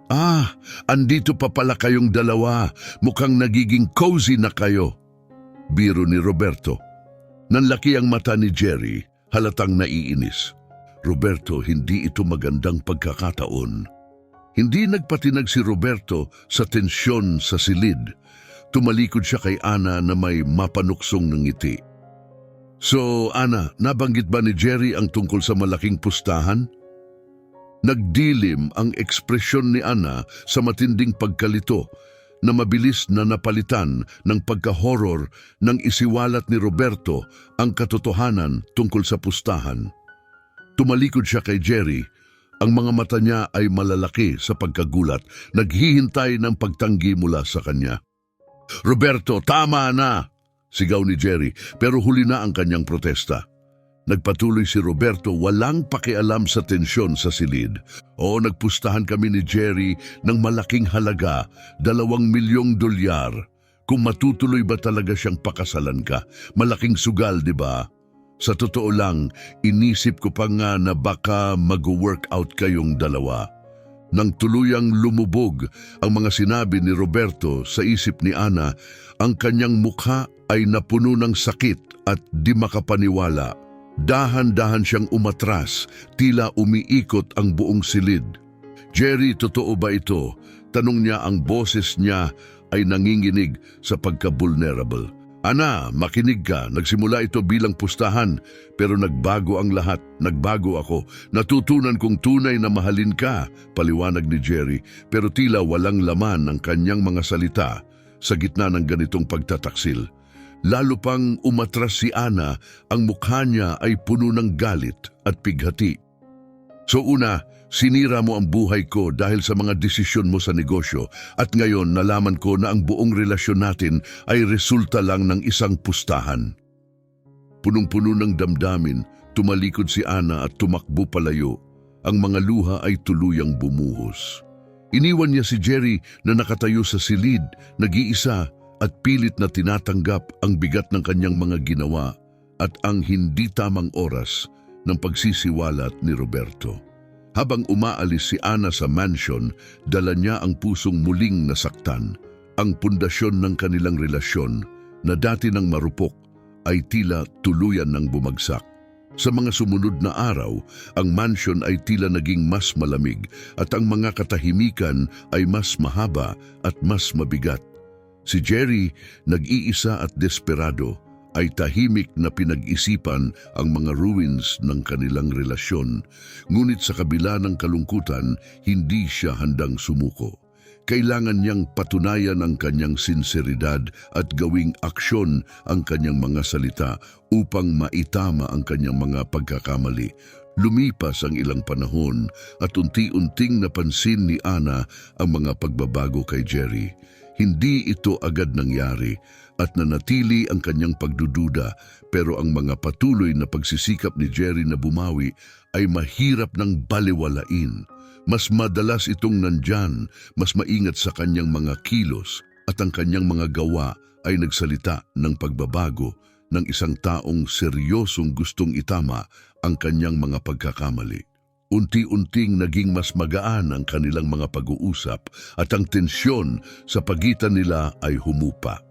Ah, andito pa pala kayong dalawa. Mukhang nagiging cozy na kayo. Biro ni Roberto. Nanlaki ang mata ni Jerry, halatang naiinis. Roberto, hindi ito magandang pagkakataon. Hindi nagpatinag si Roberto sa tensyon sa silid. Tumalikod siya kay Ana na may mapanuksong ng ngiti. So, Ana, nabanggit ba ni Jerry ang tungkol sa malaking pustahan? Nagdilim ang ekspresyon ni Ana sa matinding pagkalito na mabilis na napalitan ng pagka-horror nang isiwalat ni Roberto ang katotohanan tungkol sa pustahan. Tumalikod siya kay Jerry. Ang mga mata niya ay malalaki sa pagkagulat, naghihintay ng pagtanggi mula sa kanya. Roberto, tama na! Sigaw ni Jerry, pero huli na ang kanyang protesta. Nagpatuloy si Roberto, walang pakialam sa tensyon sa silid. O nagpustahan kami ni Jerry ng malaking halaga, $2 milyong. Kung matutuloy ba talaga siyang pakasalan ka? Malaking sugal, di ba? Sa totoo lang, inisip ko pa nga na baka mag-workout kayong dalawa. Nang tuluyang lumubog ang mga sinabi ni Roberto sa isip ni Ana, ang kanyang mukha ay napuno ng sakit at di makapaniwala. Dahan-dahan siyang umatras, tila umiikot ang buong silid. Jerry, totoo ba ito? Tanong niya, ang boses niya ay nanginginig sa pagka-vulnerable. Ana, makinig ka. Nagsimula ito bilang pustahan, pero nagbago ang lahat. Nagbago ako. Natutunan kong tunay na mahalin ka, paliwanag ni Jerry, pero tila walang laman ang kanyang mga salita sa gitna ng ganitong pagtataksil. Lalo pang umatras si Ana, ang mukha niya ay puno ng galit at pighati. So una, sinira mo ang buhay ko dahil sa mga desisyon mo sa negosyo at ngayon nalaman ko na ang buong relasyon natin ay resulta lang ng isang pustahan. Punong-puno ng damdamin, tumalikod si Ana at tumakbo palayo. Ang mga luha ay tuluyang bumuhos. Iniwan niya si Jerry na nakatayo sa silid, nag-iisa, at pilit na tinatanggap ang bigat ng kanyang mga ginawa at ang hindi tamang oras ng pagsisiwalat ni Roberto. Habang umaalis si Ana sa mansion, dala niya ang pusong muling nasaktan. Ang pundasyon ng kanilang relasyon na dati nang marupok ay tila tuluyan ng bumagsak. Sa mga sumunod na araw, ang mansion ay tila naging mas malamig at ang mga katahimikan ay mas mahaba at mas mabigat. Si Jerry, nag-iisa at desperado, ay tahimik na pinag-isipan ang mga ruins ng kanilang relasyon. Ngunit sa kabila ng kalungkutan, hindi siya handang sumuko. Kailangan niyang patunayan ang kanyang sinseridad at gawing aksyon ang kanyang mga salita upang maitama ang kanyang mga pagkakamali. Lumipas ang ilang panahon at unti-unting napansin ni Ana ang mga pagbabago kay Jerry. Hindi ito agad nangyari at nanatili ang kanyang pagdududa, pero ang mga patuloy na pagsisikap ni Jerry na bumawi ay mahirap ng balewalain. Mas madalas itong nandyan, mas maingat sa kanyang mga kilos at ang kanyang mga gawa ay nagsalita ng pagbabago ng isang taong seryosong gustong itama ang kanyang mga pagkakamali. Unti-unting naging mas magaan ang kanilang mga pag-uusap at ang tensyon sa pagitan nila ay humupa.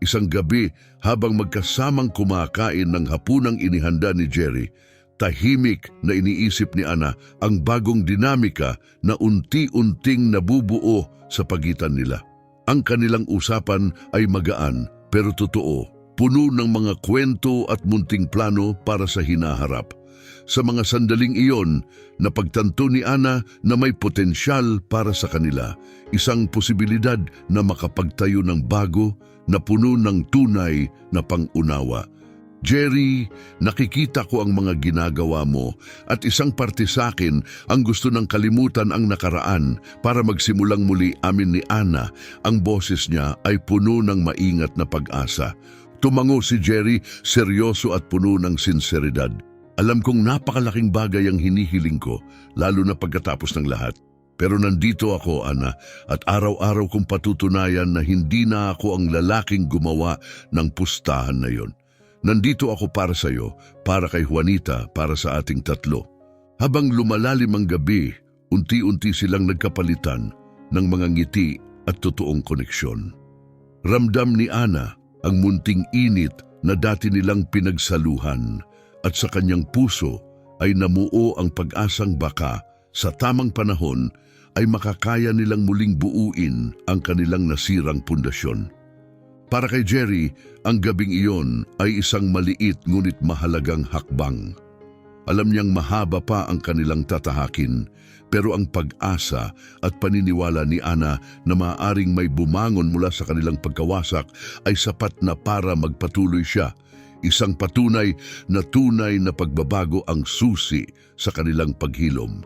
Isang gabi, habang magkasamang kumakain ng hapunang inihanda ni Jerry, tahimik na iniisip ni Ana ang bagong dinamika na unti-unting nabubuo sa pagitan nila. Ang kanilang usapan ay magaan pero totoo, puno ng mga kwento at munting plano para sa hinaharap. Sa mga sandaling iyon, napagtanto ni Ana na may potensyal para sa kanila, isang posibilidad na makapagtayo ng bago na puno ng tunay na pangunawa. Jerry, nakikita ko ang mga ginagawa mo at isang parte sa akin ang gusto ng kalimutan ang nakaraan para magsimulang muli. Amin ni Ana, ang boses niya ay puno ng maingat na pag-asa. Tumango si Jerry, seryoso at puno ng sinseridad. Alam kong napakalaking bagay ang hinihiling ko, lalo na pagkatapos ng lahat. Pero nandito ako, Ana, at araw-araw kong patutunayan na hindi na ako ang lalaking gumawa ng pustahan na yon. Nandito ako para sa iyo, para kay Juanita, para sa ating tatlo. Habang lumalalim ang gabi, unti-unti silang nagkapalitan ng mga ngiti at totoong koneksyon. Ramdam ni Ana ang munting init na dati nilang pinagsaluhan, at sa kanyang puso ay namuo ang pag-asang baka sa tamang panahon ay makakaya nilang muling buuin ang kanilang nasirang pundasyon. Para kay Jerry, ang gabing iyon ay isang maliit ngunit mahalagang hakbang. Alam niyang mahaba pa ang kanilang tatahakin, pero ang pag-asa at paniniwala ni Ana na maaaring may bumangon mula sa kanilang pagkawasak ay sapat na para magpatuloy siya. Isang patunay na pagbabago ang susi sa kanilang paghilom.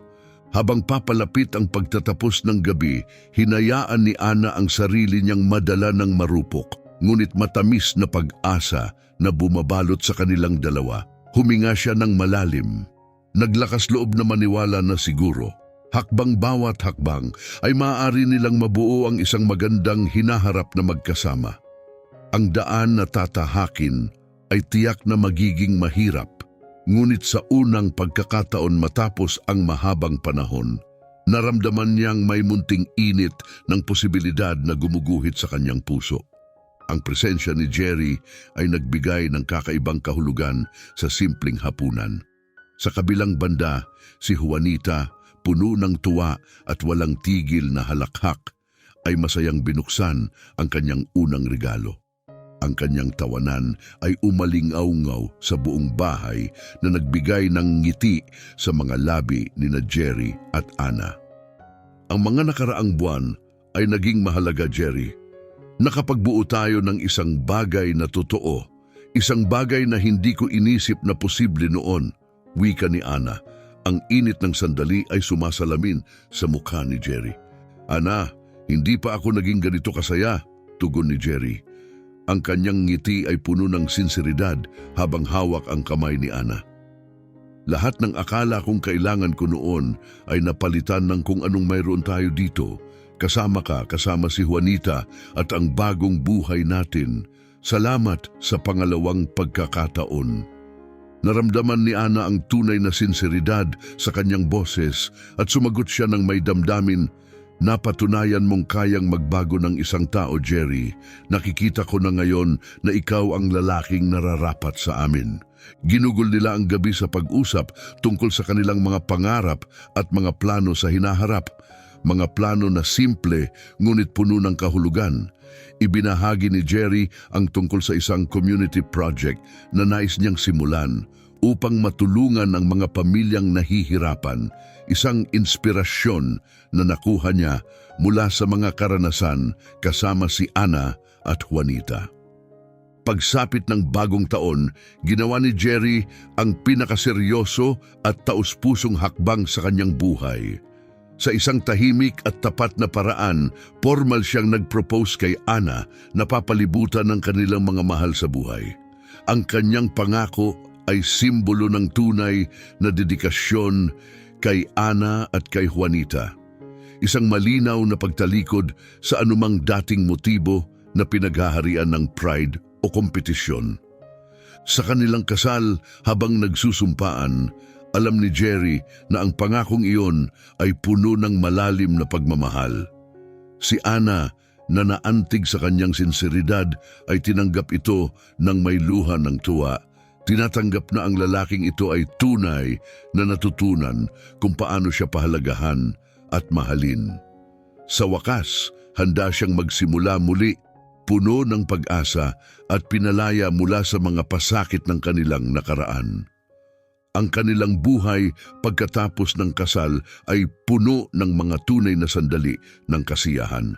Habang papalapit ang pagtatapos ng gabi, hinayaan ni Ana ang sarili niyang madala ng marupok, ngunit matamis na pag-asa na bumabalot sa kanilang dalawa. Huminga siya ng malalim. Naglakas loob na maniwala na siguro, bawat hakbang ay maaari nilang mabuo ang isang magandang hinaharap na magkasama. Ang daan na tatahakin ay tiyak na magiging mahirap, ngunit sa unang pagkakataon matapos ang mahabang panahon, naramdaman niyang may munting init ng posibilidad na gumuguhit sa kanyang puso. Ang presensya ni Jerry ay nagbigay ng kakaibang kahulugan sa simpleng hapunan. Sa kabilang banda, si Juanita, puno ng tuwa at walang tigil na halakhak, ay masayang binuksan ang kanyang unang regalo. Ang kanyang tawanan ay umalingaw-ngaw sa buong bahay na nagbigay ng ngiti sa mga labi ni na Jerry at Ana. Ang mga nakaraang buwan ay naging mahalaga, Jerry. Nakapagbuo tayo ng isang bagay na totoo, isang bagay na hindi ko inisip na posible noon, wika ni Ana. Ang init ng sandali ay sumasalamin sa mukha ni Jerry. Ana, hindi pa ako naging ganito kasaya, tugon ni Jerry. Ang kanyang ngiti ay puno ng sinseridad habang hawak ang kamay ni Ana. Lahat ng akala kong kailangan ko noon ay napalitan ng kung anong mayroon tayo dito. Kasama ka, kasama si Juanita at ang bagong buhay natin. Salamat sa pangalawang pagkakataon. Naramdaman ni Ana ang tunay na sinseridad sa kanyang boses at sumagot siya ng may damdamin. Napatunayan mong kayang magbago ng isang tao, Jerry. Nakikita ko na ngayon na ikaw ang lalaking nararapat sa amin. Ginugol nila ang gabi sa pag-usap tungkol sa kanilang mga pangarap at mga plano sa hinaharap. Mga plano na simple ngunit puno ng kahulugan. Ibinahagi ni Jerry ang tungkol sa isang community project na nais niyang simulan upang matulungan ang mga pamilyang nahihirapan, isang inspirasyon na nakuha niya mula sa mga karanasan kasama si Ana at Juanita. Pagsapit ng bagong taon, ginawa ni Jerry ang pinakaseryoso at taus-pusong hakbang sa kanyang buhay. Sa isang tahimik at tapat na paraan, formal siyang nag-propose kay Ana na papalibutan ng kanilang mga mahal sa buhay. Ang kanyang pangako ay simbolo ng tunay na dedikasyon kay Ana at kay Juanita. Isang malinaw na pagtalikod sa anumang dating motibo na pinaghaharian ng pride o kompetisyon. Sa kanilang kasal habang nagsusumpaan, alam ni Jerry na ang pangakong iyon ay puno ng malalim na pagmamahal. Si Ana, na naantig sa kanyang sinseridad, ay tinanggap ito ng may luha ng tuwa. Tinatanggap na ang lalaking ito ay tunay na natutunan kung paano siya pahalagahan at mahalin. Sa wakas, handa siyang magsimula muli, puno ng pag-asa at pinalaya mula sa mga pasakit ng kanilang nakaraan. Ang kanilang buhay pagkatapos ng kasal ay puno ng mga tunay na sandali ng kasiyahan.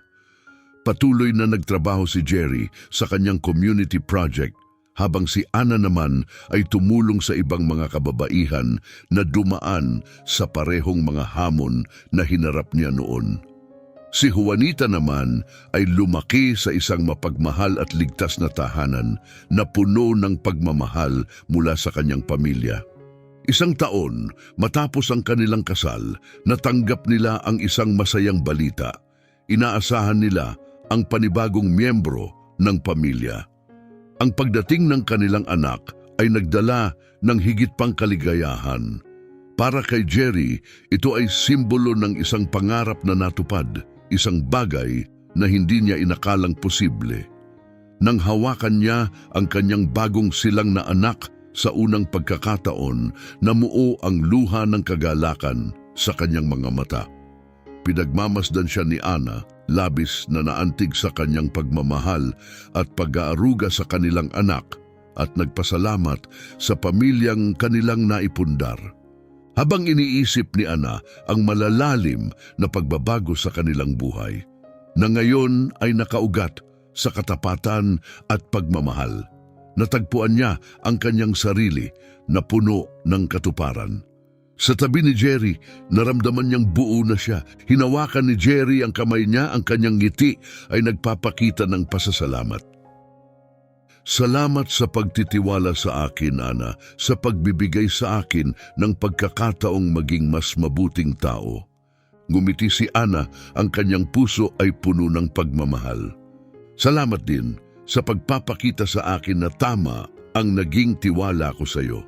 Patuloy na nagtrabaho si Jerry sa kanyang community project, habang si Ana naman ay tumulong sa ibang mga kababaihan na dumaan sa parehong mga hamon na hinarap niya noon. Si Juanita naman ay lumaki sa isang mapagmahal at ligtas na tahanan na puno ng pagmamahal mula sa kanyang pamilya. Isang taon matapos ang kanilang kasal, natanggap nila ang isang masayang balita. Inaasahan nila ang panibagong miyembro ng pamilya. Ang pagdating ng kanilang anak ay nagdala ng higit pang kaligayahan. Para kay Jerry, ito ay simbolo ng isang pangarap na natupad, isang bagay na hindi niya inakalang posible. Nang hawakan niya ang kanyang bagong silang na anak sa unang pagkakataon, namuo ang luha ng kagalakan sa kanyang mga mata. Pinagmamasdan siya ni Ana, labis na naantig sa kanyang pagmamahal at pag-aaruga sa kanilang anak, at nagpasalamat sa pamilyang kanilang naipundar. Habang iniisip ni Ana ang malalalim na pagbabago sa kanilang buhay, na ngayon ay nakaugat sa katapatan at pagmamahal, natagpuan niya ang kanyang sarili na puno ng katuparan. Sa tabi ni Jerry, naramdaman niyang buo na siya. Hinawakan ni Jerry ang kamay niya, ang kanyang ngiti ay nagpapakita ng pasasalamat. Salamat sa pagtitiwala sa akin, Ana, sa pagbibigay sa akin ng pagkakataong maging mas mabuting tao. Ngumiti si Ana, ang kanyang puso ay puno ng pagmamahal. Salamat din sa pagpapakita sa akin na tama ang naging tiwala ko sa iyo.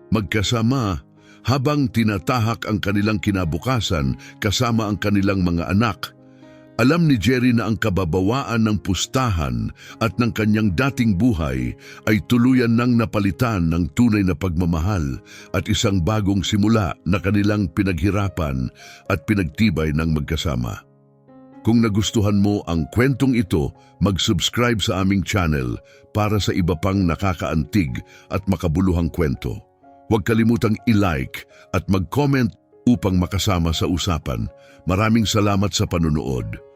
Magkasama, habang tinatahak ang kanilang kinabukasan kasama ang kanilang mga anak, alam ni Jerry na ang kababawaan ng pustahan at ng kanyang dating buhay ay tuluyan nang napalitan ng tunay na pagmamahal at isang bagong simula na kanilang pinaghirapan at pinagtibay ng magkasama. Kung nagustuhan mo ang kwentong ito, mag-subscribe sa aming channel para sa iba pang nakakaantig at makabuluhang kwento. Huwag kalimutang i-like at mag-comment upang makasama sa usapan. Maraming salamat sa panunood.